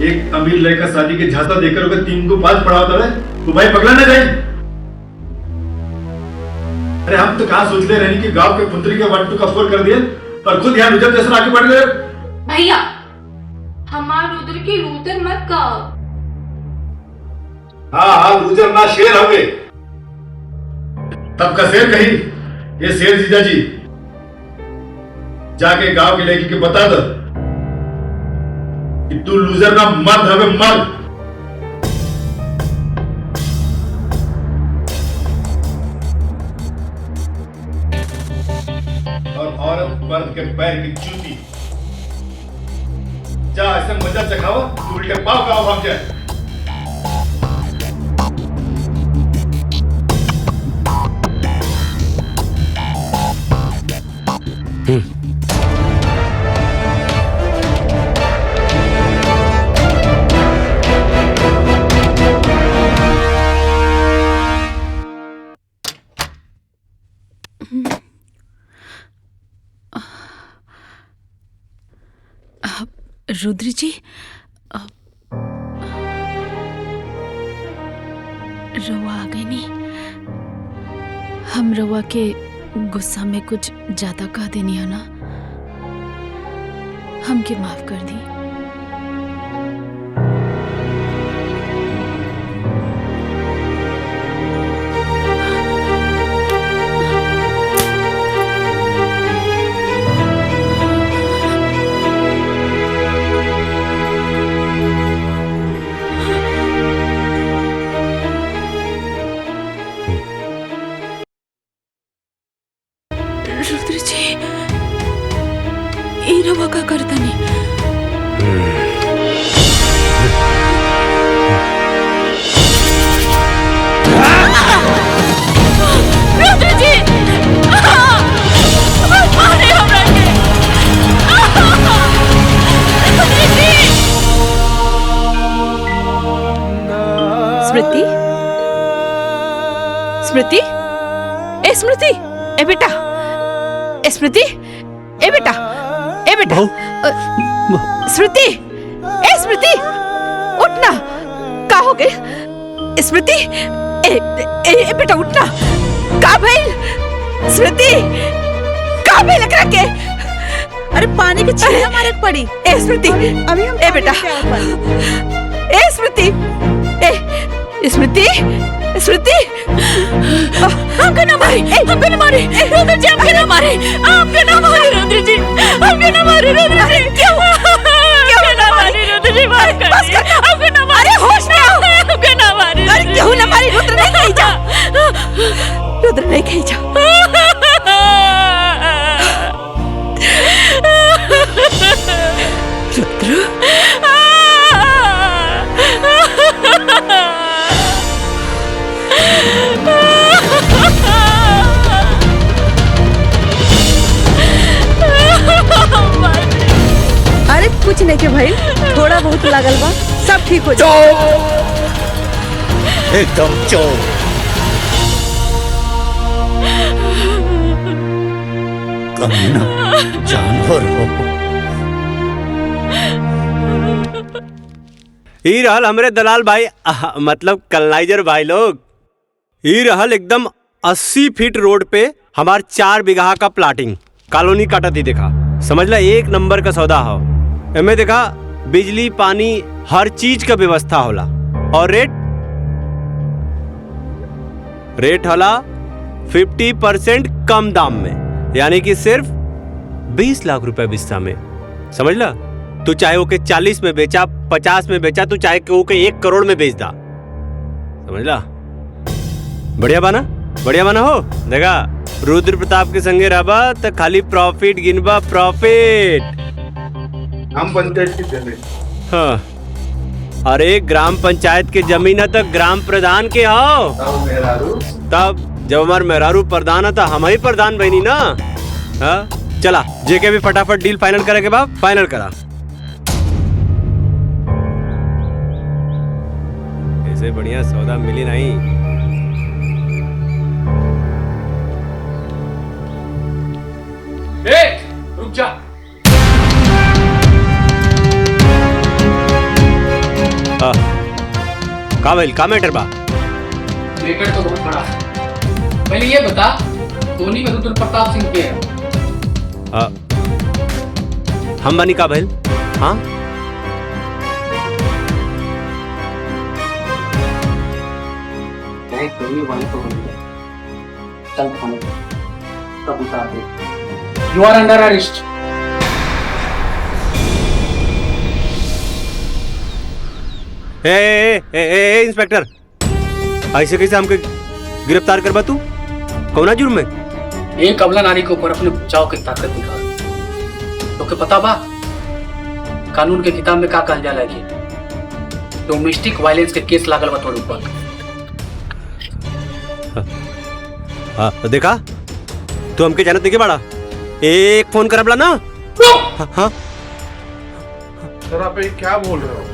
एक अमीर लड़का शादी के झांसा देकर उसे 3 को 5 पढ़ाता है तो भाई पगला ना जाए। अरे हम तो कहाँ सोच ले रहे कि गांव के पुत्री के 1 2 का स्कोर कर दिए पर खुद यहाँ रुद्र जैसा आगे बढ़ गए। भैया हमार रुद्र की लूतर मत कहो। हाँ रुद्र ना शेर हो गए। तब का शेर कही ये शेर जीजा जी जाके गांव के लड़की के बता दो कि तू लूजर ना मर्द हवे मर्द। और औरत मर्द के पैर की जूती। जा ऐसा मजा चखावा तू उल्टे पाव का भाग जाए। रुद्र जी, रवा आ गई नहीं। हम रवा के गुस्सा में कुछ ज्यादा कह देनी है ना, हमके माफ कर दी। रुद्र जी, ये रवा का करता नहीं। रुद्र जी, मारे हमरा के। स्मृति, स्मृति, ए स्मृति, ए बेटा, ए स्मृति, ए बेटा, ए बेटा, स्मृति, ए स्मृति, उठना। का हो गए स्मृति? ए बेटा उठना। का भइल स्मृति? का भइल एकरा के? अरे पानी के छींटे मारे के पड़ी। ए स्मृति, अभी हम ए बेटा, ए स्मृति, ए स्मृति, स्मृति, हमको ना मारे, हमको ना मारे, रुद्र जी हमको ना मारे, हमको ना मारे रुद्र जी, हमको ना मारे रुद्र जी। क्यों ना मारे रुद्र जी? मार कर बस कर, हमको ना मारे, होश में आओ, हमको ना मारे। अरे क्यों ना मारे? रुद्र नहीं कहीं जा, रुद्र नहीं कहीं जा। रुद्र, अरे कुछ नहीं के भाई, थोड़ा बहुत लागल बा, सब ठीक हो जाए। एकदम चोर। कमीना जानवर हो। ई रहल हमरे दलाल भाई, मतलब कलनाइजर भाई लोग। ई रहल एकदम 80 फीट रोड पे हमार 4 बीघा का प्लाटिंग कॉलोनी काटा थी। देखा, समझला, एक नंबर का सौदा हो। एमे देखा, बिजली पानी हर चीज का व्यवस्था होला। और रेट होला 50% कम दाम में, यानी कि सिर्फ 20 लाख रुपए बिस्सा में। समझला, तू चाहे ओके 40 में बेचा, 50 में बेचा, तू चाहे ओके 1 करोड़ में बेच दा। समझला, बढ़िया बाना, बढ़िया बाना हो। देखा, रुद्र प्रताप के संगे रहबा तो खाली प्रॉफिट गिनबा, प्रॉफिट। हम पंचायत की जमीन। हाँ, अरे ग्राम पंचायत के जमीन है तो ग्राम प्रधान के हो। तब जब हमार मेहरारू प्रधान है तो हम ही प्रधान बनी ना। हाँ, चला जेके भी फटाफट डील फाइनल करे के बाद फाइनल करा। ऐसे बढ़िया सौदा मिली नहीं। रुक जा। का भइल, का मैटर बा? मैटर तो बहुत बड़ा है। पहले ये बता, टोनी में रुद्र प्रताप सिंह के है? हम बनी का भइल? हाँ, टोनी वाली तो बन गया। चल थाने तब उतार दे। You are under arrest. ए इंस्पेक्टर, ऐसे कैसे हमके गिरफ्तार करबा तू? कौना जुर्म में? एक अबला नारी के ऊपर अपने बचाव की ताकत दिखा। तो के पता बा कानून के किताब में का कहल जाला कि डोमेस्टिक वायलेंस के केस लागल बा तोर ऊपर। हाँ, देखा, तू हमके जानत नहीं के बाड़ा। एक फोन करबला ना। हाँ, सर आप ये क्या बोल रहे हो?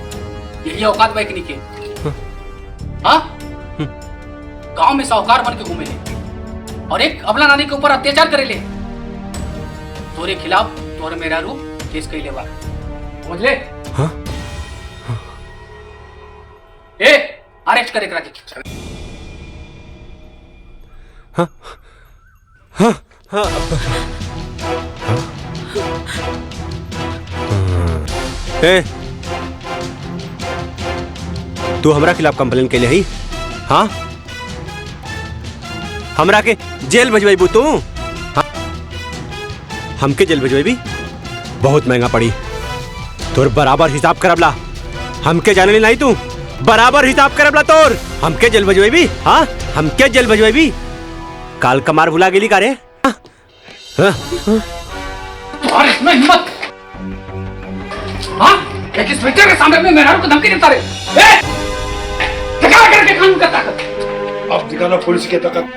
यही औकात बा एकनी के? हाँ, गांव में साहूकार बन के घूमेले और एक अबला नानी के ऊपर अत्याचार करेले। तोरे खिलाफ तोरे मेहरारू केस कइले बा। समझ ले। हाँ? ए अरेस्ट करे करा के। हाँ हाँ हाँ ए तू हमरा खिलाफ कंप्लेन के लिए ही हाँ हमरा के जेल भेजवाई तू हाँ? हमके जेल भेजवाई बहुत महंगा पड़ी तोर बराबर हिसाब करबला हमके जाने नहीं तू बराबर हिसाब करबला तोर हमके जेल भेजवाई हाँ हमके जेल भेजवाई काल कमार भुला गेली का रे हाँ? हाँ? और इसमें हिम्मत हाँ एक इंस्पेक्टर के सामने में मेहरारू को धमकी देता रे ए दिखा करके कानून का ताकत अब दिखाना पुलिस की ताकत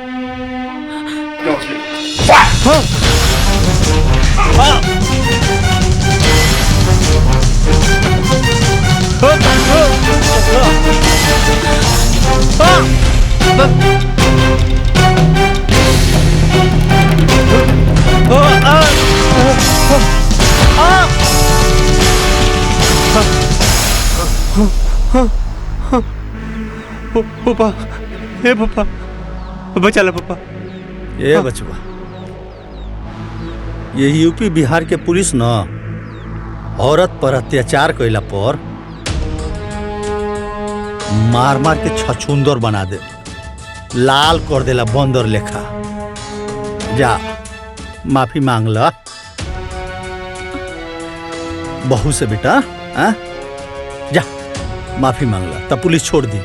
पापा हे पापा बचा ला पापा ए बचवा ये यूपी बिहार के पुलिस न औरत पर अत्याचार कैला पर मार मार के छछुंदर बना दे लाल कर देला बंदर लेखा जा माफी मांग ला बहू से बेटा आ? जा माफी मांग ला तब पुलिस छोड़ दी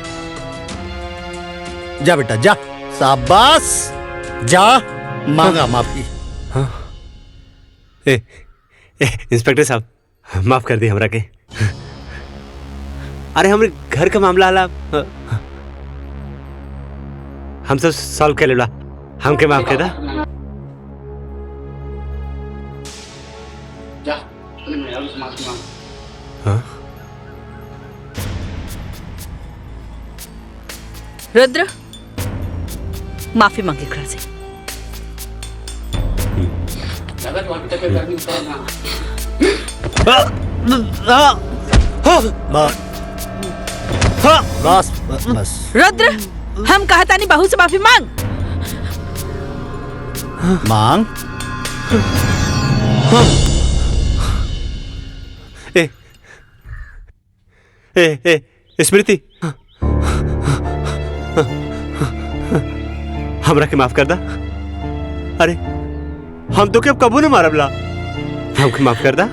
जा बेटा जा शाबाश जा मांगा माफी हाँ? इंस्पेक्टर साहब माफ कर दी हमरा के अरे हमरे घर का मामला आला हम सब सॉल्व कर लेला हमके माफ कर दा जा अपने मेहरारू से माफी मांग हाँ? रुद्र माफी मांगे घर से ज्यादा तो अभी तक गर्मी उतारना बस बस बस रुद्र हम कहा तानी बहू से माफी मांग मांग ए ए ए स्मृति हमरा के माफ कर दा अरे हम तो अब कबू न मारबला हमके माफ कर दा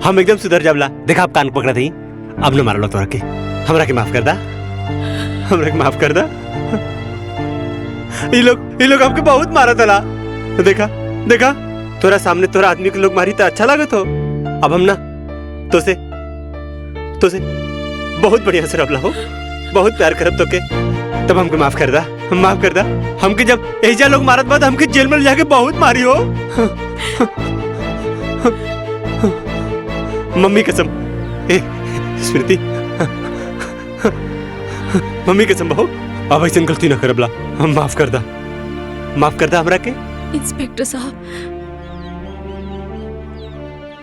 हम एकदम सुधर जाबला देखा आप कान पकड़ा थी अब न मारला तोरा के हमरा के माफ कर दा हमरा के माफ कर दा ये लोग हमके बहुत मारा तला देखा देखा तोरा सामने तोरा आदमी के लोग मारी तो अच्छा लागत हो अब हम ना तो से बहुत बढ़िया से रबला हो बहुत प्यार करब तो के तब हमके माफ कर दा हमके जब एजा लोग मारत बाद हमके जेल में जाके बहुत मारी हो मम्मी कसम ए स्मृति मम्मी कसम बहू अब ऐसे गलती ना करबला हम माफ कर दा हमरा के इंस्पेक्टर साहब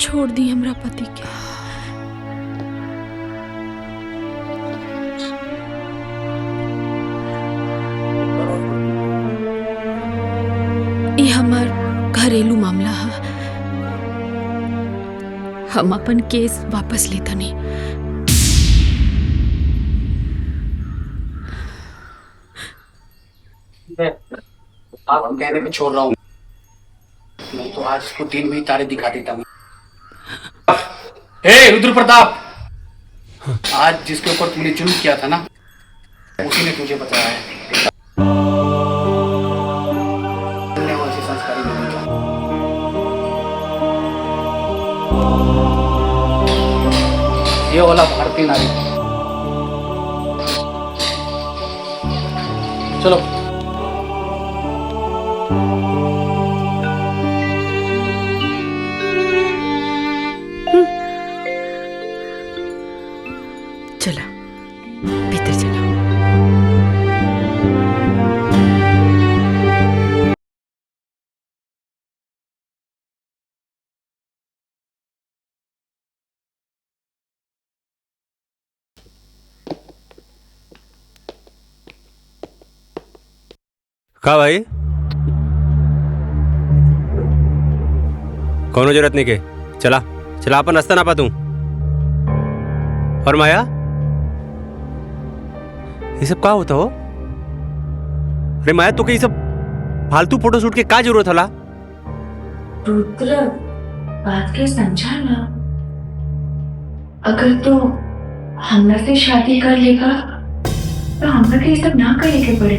छोड़ दी हमरा पति के ये हमार घरेलू मामला है हम अपन केस वापस लेता नहीं आप कहने में छोड़ रहा हूँ मैं तो आज इसको दिन में ही तारे दिखा देता हूँ हे रुद्र प्रताप आज जिसके ऊपर तुमने जुल्म किया था ना उसी ने तुझे बताया है तुमने वैसे संस्कारी नहीं किया। ये वाला भारतीय नारी चलो का भाई? कोनो जरूरत नहीं के, चला चला अपन रास्ता ना पा तू। और माया, ये सब का होता हो? अरे माया, तो ये सब फालतू फोटो शूट के का जरूरत हला? रुद्र, बात के समझा ना। अगर तो हमरा से शादी कर लेगा तो हमरा के ये सब ना करे के पड़े।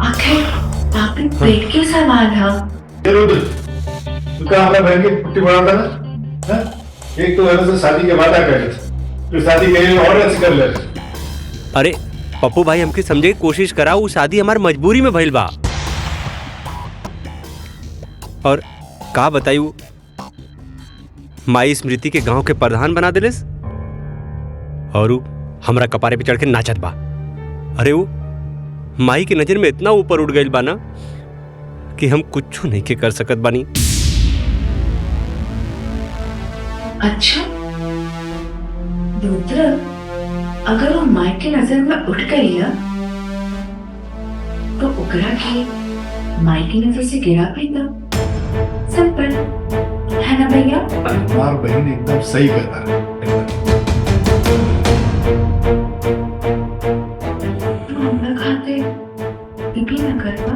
आखिर आपके पेट के सवाल है। ये रुद्र, तू क्या हमारे बहन की पुट्टी बनाता ना? हाँ? एक तो वजह से शादी के वादा कर ले, फिर शादी के लिए और ऐसे कर ले। अरे पप्पू भाई, हमके समझे की कोशिश करा, वो शादी हमारी मजबूरी में भइल बा। और का बतायू, माई स्मृति के गांव के प्रधान बना दिलेस और उ हमरा कपारे पे चढ़ के नाचत बा। अरे वो माई के नजर में इतना ऊपर उठ गइल बा ना कि हम कुछ नहीं के कर सकत बानी। अच्छा रुद्र, अगर वो माई के नजर में उठ गई ना तो ओकरा के माई की नजर से गिरा पाएगा। सिंपल है ना भैया? तुम्हार बहन एकदम सही कहता है। तो हमरा खाते भी ना करवा।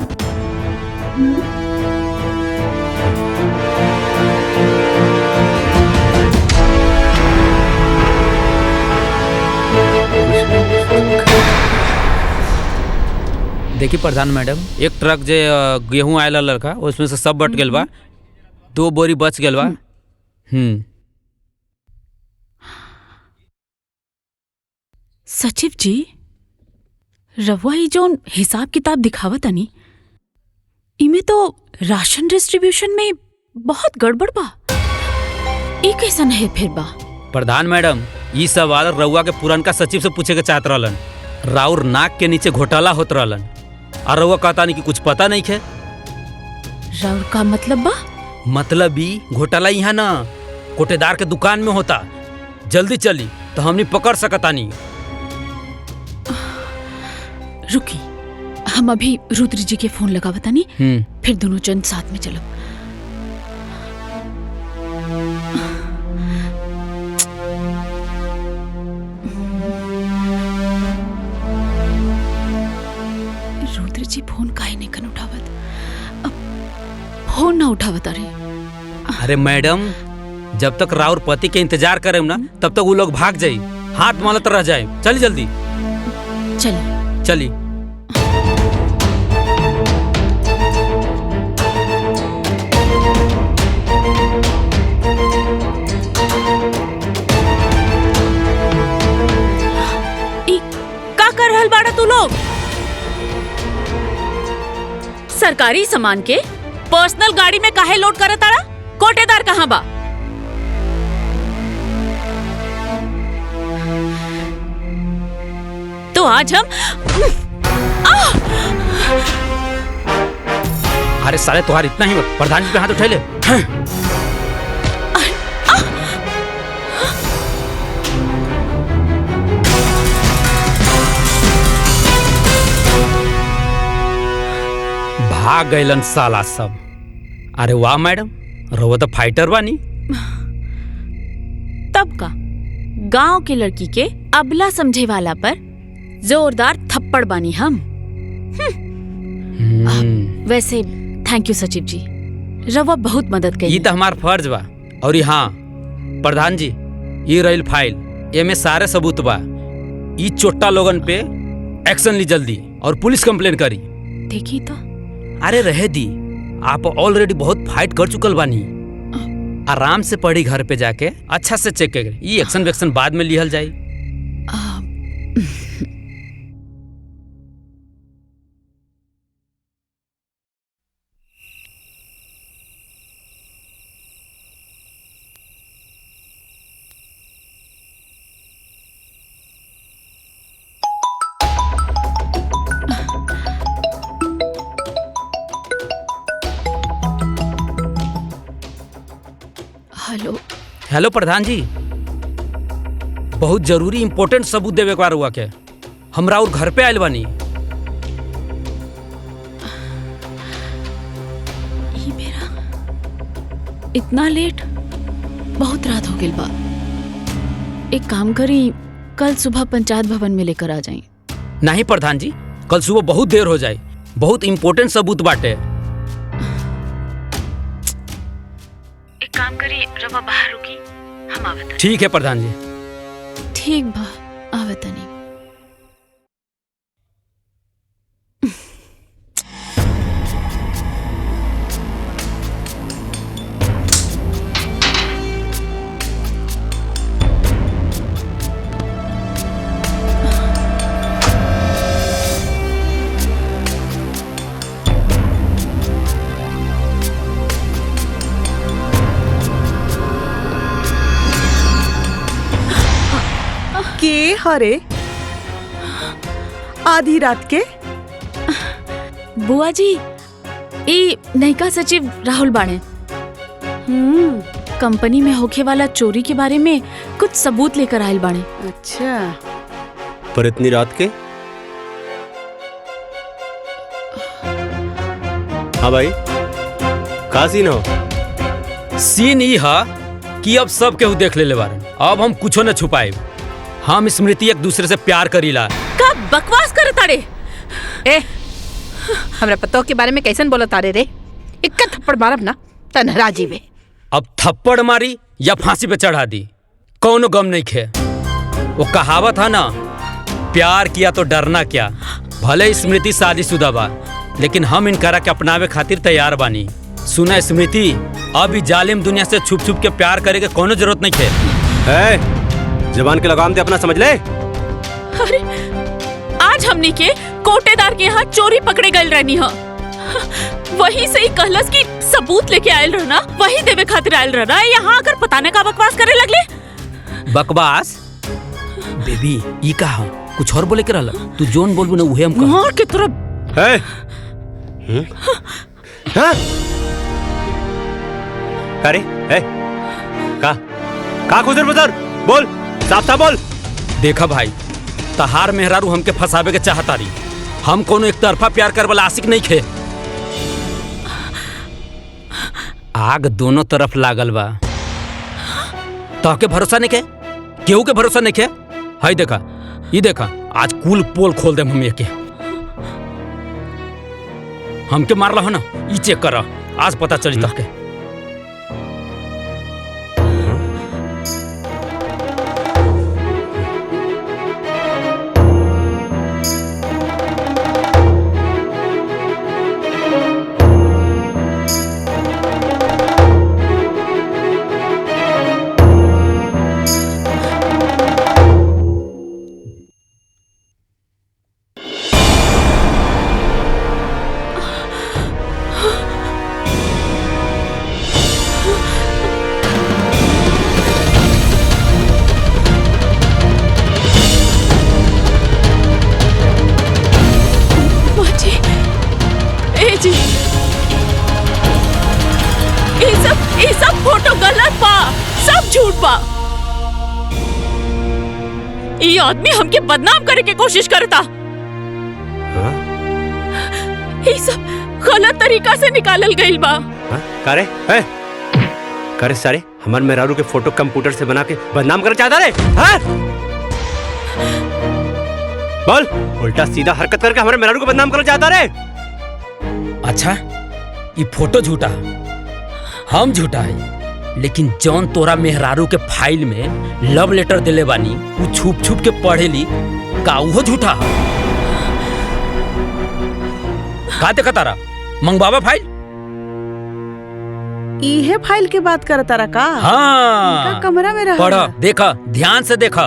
देखी प्रधान मैडम, एक ट्रक जे गेहूं आयल लड़का, उसमें से सब बट गेल बा, 2 बोरी बच गेल बा। सचिव जी, रवा ही जोन हिसाब किताब दिखावत आनी, इमे तो राशन डिस्ट्रीब्यूशन में बहुत गड़बड़ बा। ई कैसन है फिर बा? प्रधान मैडम, ई सवाल रउआ के पुरनका सचिव से पूछे के चाहत रहलन। राउर नाक के नीचे घोटाला होत रहलन और रउआ कहता नहीं कि कुछ पता नहीं है। राउर का मतलब बा? मतलब ई घोटाला यहाँ ना कोटेदार के दुकान में होता। जल्दी चली तो हमनी पकड़ सकता नहीं। रुकी, हम अभी रुद्र जी के फोन लगावता नहीं, फिर दोनों जन साथ में चलो। रुद्र जी फोन काहे नहीं कन उठावत? अब फोन ना उठावत। अरे मैडम, जब तक राउर पति के इंतजार करे ना तब तक वो लोग भाग जाये, हाथ मालत रह जाए। चली जल्दी चली चली। का कर रहल बाड़ा तू लोग? सरकारी सामान के पर्सनल गाड़ी में काहे लोड करत ताड़ा? कोटेदार कहाँ बा? तो आज हम अरे साले, तुम्हारा इतना ही प्रधान जी पे हाथ उठा ले। भाग गइलन साला सब। अरे वाह मैडम, रउआ तो फाइटर बानी। तब का गांव के लड़की के अबला समझे वाला पर जोरदार थप्पड़ बानी हम। वैसे थैंक यू सचिव जी, रवा बहुत मदद करी। ये तो हमार फर्ज बा। और हाँ प्रधान जी, ये रही फाइल, एमे सारे सबूत बा। ये चोट्टा लोगन पे एक्शन ली जल्दी और पुलिस कंप्लेन करी। देखी तो। अरे रहे दी, आप ऑलरेडी बहुत फाइट कर चुकल बानी। आराम से पढ़ी घर पे जाके अच्छा से चेक करें। ये एक्शन वेक्शन बाद में लिहल जाए। हेलो हेलो प्रधान जी, बहुत जरूरी इंपॉर्टेंट सबूत देवे के हुआ के हमरा और घर पे आयल बानी। इतना लेट? बहुत रात हो गई बा। एक काम करी, कल सुबह पंचायत भवन में लेकर आ जाए। नहीं प्रधान जी, कल सुबह बहुत देर हो जाए, बहुत इम्पोर्टेंट सबूत बाटे। एक काम करी, रवा बाहर रुकी, हम आवत। ठीक है प्रधान जी। ठीक बा, आवत नहीं। के हरे आधी रात के? बुआ जी, ई नयिका सचिव राहुल बाणे। कंपनी में होखे वाला चोरी के बारे में कुछ सबूत लेकर आयल बाणे। अच्छा, पर इतनी रात के? हाँ भाई, का सीन हो? सीन ई है कि अब सब केहू देख ले बारे, अब हम कुछो न छुपाए। हम स्मृति एक दूसरे से प्यार करीला। का बकवास कर तारे? ए, हमरा पतो के बारे में कैसन बोला तारे रे? इक्का थप्पड़ मारब ना तनहरा जीवे। अब थप्पड़ मारी या फांसी पे चढ़ा दी, कौनो गम नहीं खे। वो कहावत है ना, प्यार किया तो डरना क्या। भले स्मृति शादीशुदा बा, लेकिन हम इनकरा के अपनावे खातिर तैयार बानी। सुना स्मृति, अब इस जालिम दुनिया से छुप छुप के प्यार करे के कोनो जरूरत नहीं खे। जबान के लगाम दे अपना, समझ ले। अरे आज हमने के कोटेदार के यहाँ चोरी पकड़े गए रहनी है। वही से ही कहलस कि सबूत लेके आयल रहना, वही देवे खातिर आयल रहना। यहाँ आकर पता न का बकवास करे लगले। बकवास? बेबी ई कहा कुछ और बोले के रहला? तू जोन बोलबू ना उहे हम कह। मार के तरफ। अरे का खुजर बुजर बोल, साफ साफ बोल। देखा भाई, तहार मेहरारू हमके फंसावे के चाहता रही। हम कोनो एक तरफा प्यार कर वाला आशिक नहीं खे। आग दोनों तरफ लागल बा। तहके भरोसा नहीं के? केहू के भरोसा नहीं के? हाय देखा, ये देखा, आज कुल पोल खोल दे हम के। हमके मारला हो ना, ई चेक कर, आज पता चली तहके। ये सब फोटो गलत बा, सब झूठ बा। ये आदमी हमके बदनाम करे के कोशिश करता। ये सब गलत तरीका से निकालल गइल बा। करे करे सारे हमार मेहरारू के फोटो कंप्यूटर से बना के बदनाम करना चाहता रे? बोल, उल्टा सीधा हरकत करके हमारे मेहरारू को बदनाम करना चाहता रे? अच्छा, ये फोटो झूठा, हम झूठा है, लेकिन जौन तोरा मेहरारू के फाइल में लव लेटर दिले बानी वो छुप छुप के पढ़ेली, का वो झूठा? का देखा तारा? मंगवावा फाइल? इहे फाइल के बात करता रहा का? हाँ, कमरा में रहा। पढ़ा, देखा, ध्यान से देखा।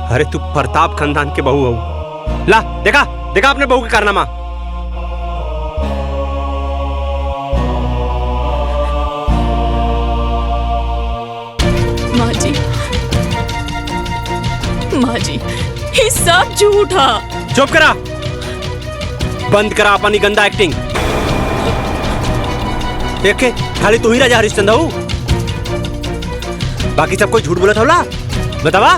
अरे तू प्रताप खानदान के बहू हो। ला देखा, देखा अपने बहू के कारनामा। माँ जी, ये सब झूठा। चुप करा, बंद करा अपनी गंदा एक्टिंग। देखे, खाली तू ही राजा हरिश्चंद्र हो, बाकी सब कोई झूठ बोला था। बतावा।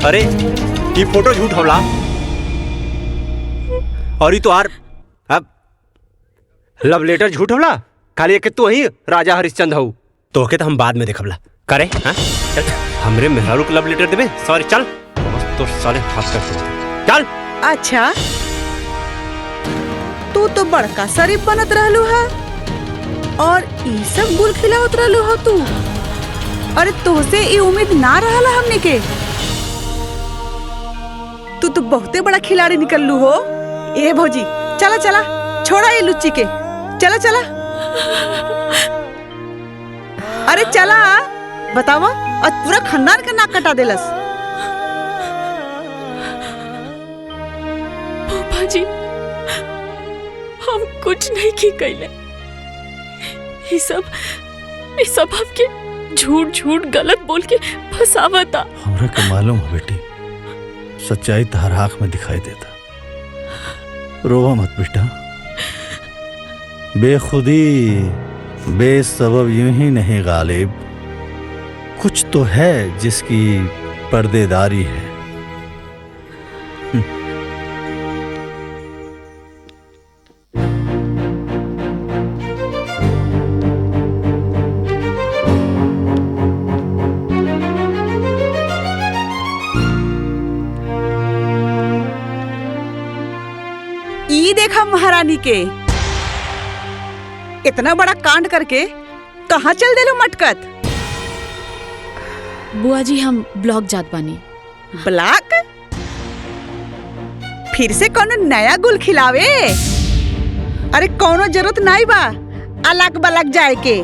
अरे ये फोटो झूठ होला और ये तो आर अब लव लेटर झूठ होला? खाली एक तू ही राजा हरिश्चंद्र हऊ। तोके तो हम बाद में देखबला करे। हाँ चल हमरे मेहरारू को लव लेटर देबे। सॉरी चल बस तो साले हाथ कर चल। अच्छा तू तो बड़का शरीफ बनत रहलू है और ई सब गुल खिलावत रहलू हो तू। अरे तोसे ई उम्मीद ना रहला हमने के। तू तो बहुते बड़ा खिलाड़ी निकललू हो। ए भौजी चला चला छोड़ा ये लुच्ची के। चला चला अरे चला बतावा और पूरा खानदान का नाक कटा देलस। पापा जी हम कुछ नहीं की कैले। ये सब आपके झूठ झूठ गलत बोल के फसावता। हमरा के मालूम है बेटी, सच्चाई तहर आँख में दिखाई देता। रोवा मत बेटा, बेखुदी बेसबब यूं ही नहीं गालिब। कुछ तो है जिसकी पर्देदारी है। ई देखा महारानी के इतना बड़ा कांड करके कहाँ चल देलो मटकत। बुआ जी हम ब्लॉक जात बानी। ब्लॉक? फिर से कोनो नया गुल खिलावे? अरे कोनो जरूरत नहीं बा अलग बलग जाए के।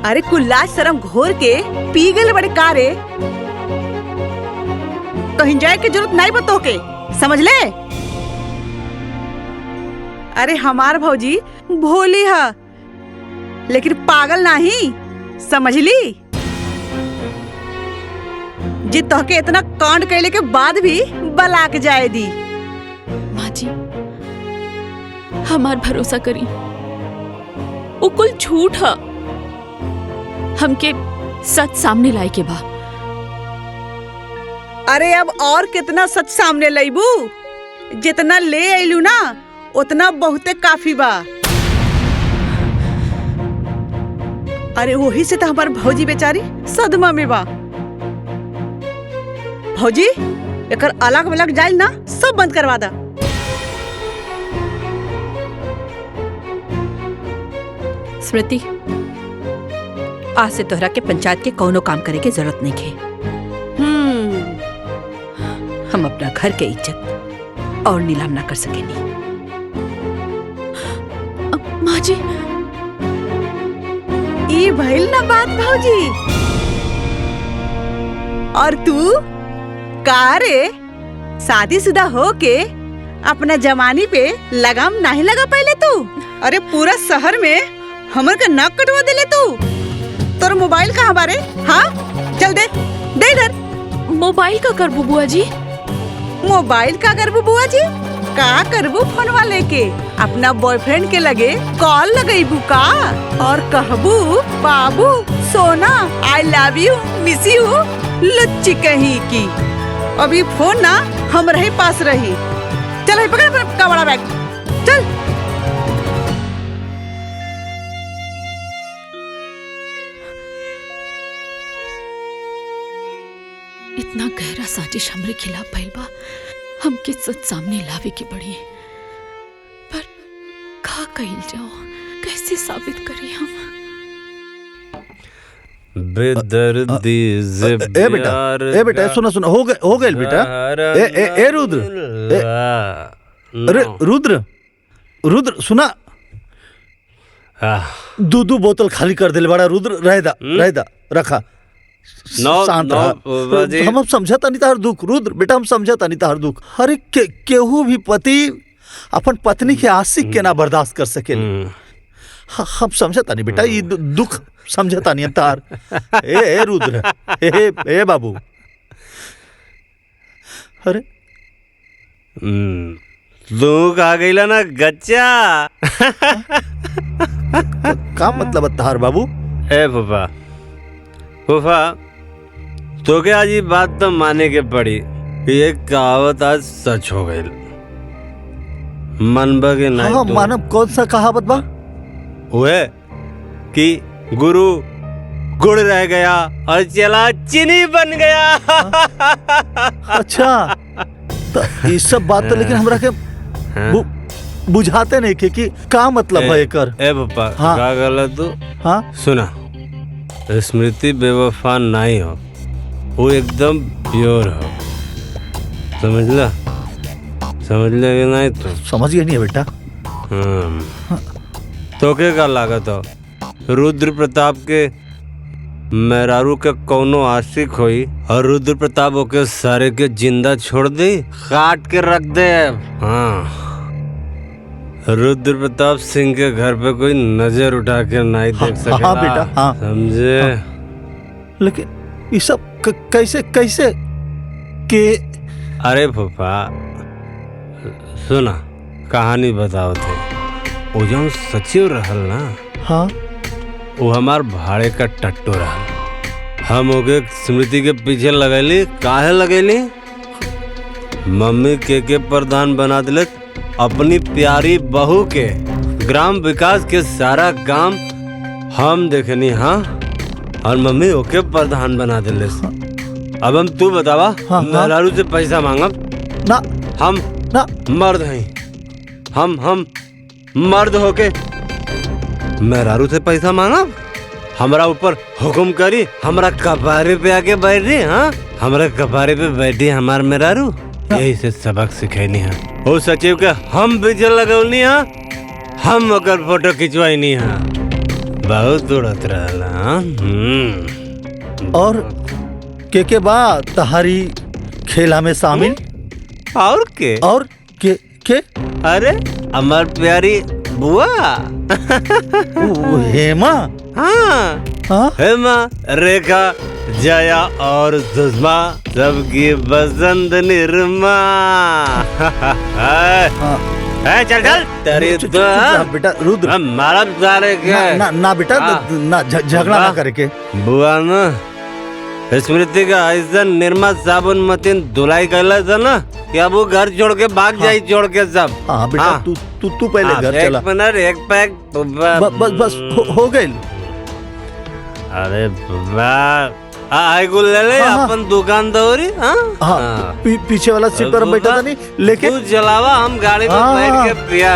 अरे कुल्ला शर्म घोर के पी गए बड़े कारे। कहीं जाए के जरूरत नहीं बा तोके, समझ ले। अरे हमार भौजी भोली है लेकिन पागल नहीं, समझ ली। जी तोहके इतना कांड कैले के बाद भी बलाक जाए दी। माँ जी हमार भरोसा करी, वो कुल झूठ है। हमके सच सामने लाए के बा। अरे अब और कितना सच सामने लाइबू? जितना ले आइलू ना उतना बहुते काफी बा। अरे वही से तो हमार भौजी बेचारी सदमा में बा। भौजी एकर अलग अलग जाइल ना सब बंद करवा दा। स्मृति आज से तोहरा के पंचायत के कोनो काम करे के जरूरत नहीं है। हम अपना घर के इज्जत और नीलाम ना कर सकेनी। माँ जी ई भइल ना बात भौजी। और तू का रे शादीशुदा हो के अपना जवानी पे लगाम नहीं लगा पहले तू? अरे पूरा शहर में हमर का नाक कटवा देले तू। तोर मोबाइल कहाँ बारे? हाँ चल दे दे इधर। मोबाइल का करबू बुआ जी? मोबाइल का करबू बुआ जी? का करबू फोनवा लेके अपना बॉयफ्रेंड के लगे कॉल लगेबू का और कहबू बाबू सोना I love you miss you लुच्ची कहीं की। अभी फोन ना हम रहे पास रही। चल पकड़ अपना बड़ा बैग चल। इतना गहरा साजिश हमरे खिलाफ भइल बा, हमके सच सामने लावे के पड़ी। पर का कइल जाओ, कैसे साबित करी हम? बेदर्दी से ए बेटा सुना हो गए बेटा। ए रुद्र, अरे रुद्र सुना। दो बोतल खाली कर दिल बड़ा रुद्र। रहदा रखा। शांत हम समझता नहीं तार दुख रुद्र बेटा, हम समझता नहीं तार दुख। अरे केहू भी पति अपन पत्नी के आशिक के ना बर्दाश्त कर सके। हम समझता नहीं बेटा, ये दुख समझता नहीं तार। ए रुद्र ए बाबू। अरे लोग आ गईला ना गच्चा। का मतलब तार बाबू? ए फूफा तो क्या आज ये बात तो माने के पड़ी। ये कहावत आज सच हो गई। मनबा के नहीं हाँ तू? मानव, कौन सा कहावत बा? वो है कि गुरु गुड़ रह गया और चला चीनी बन गया। अच्छा, तो ये सब बात तो लेकिन हमरा के बुझाते नहीं कि का मतलब है एकर। ए पप्पा, हाँ। का गलत तू? हाँ सुना, स्मृति बेवफा नहीं हो, वो एकदम प्योर हो, समझला? समझ ले कि नहीं तू? समझ गया नहीं है बेटा। तो के का लागत हो रुद्र प्रताप के मेहरारू के कौनो आशिक होई और रुद्र प्रताप ओके सारे के जिंदा छोड़ दे, काट के रख दे। हाँ, रुद्र प्रताप सिंह के घर पे कोई नजर उठा के नहीं देख सकेला। हाँ बेटा, हाँ समझे? लेकिन ये सब कैसे कैसे के? अरे फूफा सुना, कहानी बताओ थे। वो जो सचिव रहल ना, हाँ, वो हमार भाड़े का टट्टू रहल। हम ओके स्मृति के पीछे लगैली। काहे लगैली? मम्मी के प्रधान बना दिले, अपनी प्यारी बहू के ग्राम विकास के सारा काम हम देखनी। हाँ, और मम्मी ओके प्रधान बना दिले। अब हम तू बतावा, मेहरारू से पैसा मांगब ना? हम ना मर्द हैं, हम मर्द होके मेहरारू से पैसा मांगब? हमरा ऊपर हुक्म करी, हमरा कपारे पे आके बैठ रही। हाँ, हमरा कपारे पे बैठी हमार मेहरारू। यही से सबक सिखैनी है। ओ सचिव के हम पीछे लगौनी है, हम ओकर फोटो खिंचवाइनी है। बहुत उड़त रहला। और के बाद तहारी खेला में शामिल? और के? और के? अरे हमार प्यारी बुआ हेमा। हाँ, हेमा, रेखा, जया और सुषमा, सबकी बसंत निर्मा। चल चल तेरी बेटा रुद्र, मारा सारे के ना बेटा, ना झगड़ा ना करके। बुआ ना स्मृति का ऐसा निर्मा साबुन मतीन धुलाई कर था ना कि अब वो घर छोड़ के भाग जाई, छोड़ के सब। हाँ बेटा, तू पहले घर चला। एक मिनट, एक पैक बस हो गई। अरे आई गुल ले ले, अपन दुकान दौरी। हाँ, पीछे वाला सीट पर बैठा था नहीं, लेकिन तू चलावा, हम गाड़ी में बैठ के पिया।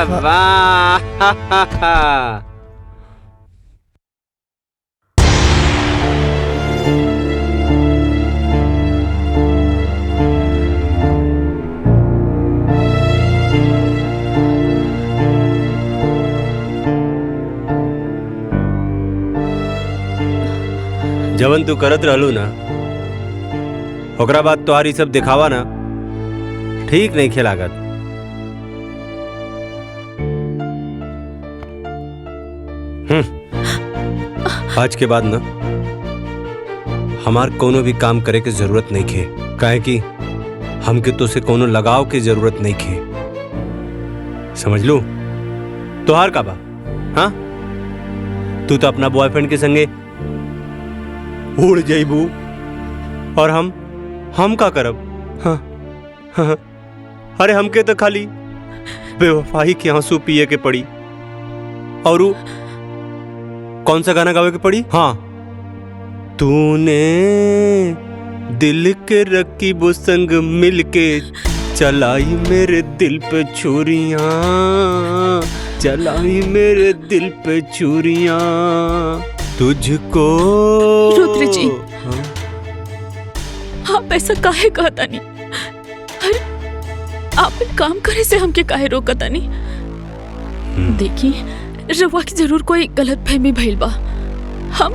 जवन तू करत रहलू ना, ओकरा बाद तोहारी सब दिखावा ना ठीक नहीं खेलागत। आज के बाद ना हमार कोनो भी काम करे के जरूरत नहीं खे, काहे कि हमके तो से कोनो लगाव की जरूरत नहीं खे। समझ लू? तोहार का बा? हाँ, तू तो अपना बॉयफ्रेंड के संगे उड़ जाइबू और हम का करब? हाँ, हाँ, अरे हमके तो खाली बेवफाई के आंसू पिए के पड़ी। और वो कौन सा गाना गावे के पड़ी? हाँ, तूने दिल के रकीबों संग मिलके चलाई मेरे दिल पे छुरियां, चलाई मेरे दिल पे छुरियां, तुझको। रुद्र जी, आप ऐसा काहे कहता नहीं? अरे आप काम करे से हमके काहे रोकता नहीं? देखिए, रवा की जरूर कोई गलत फहमी भइल बा। हम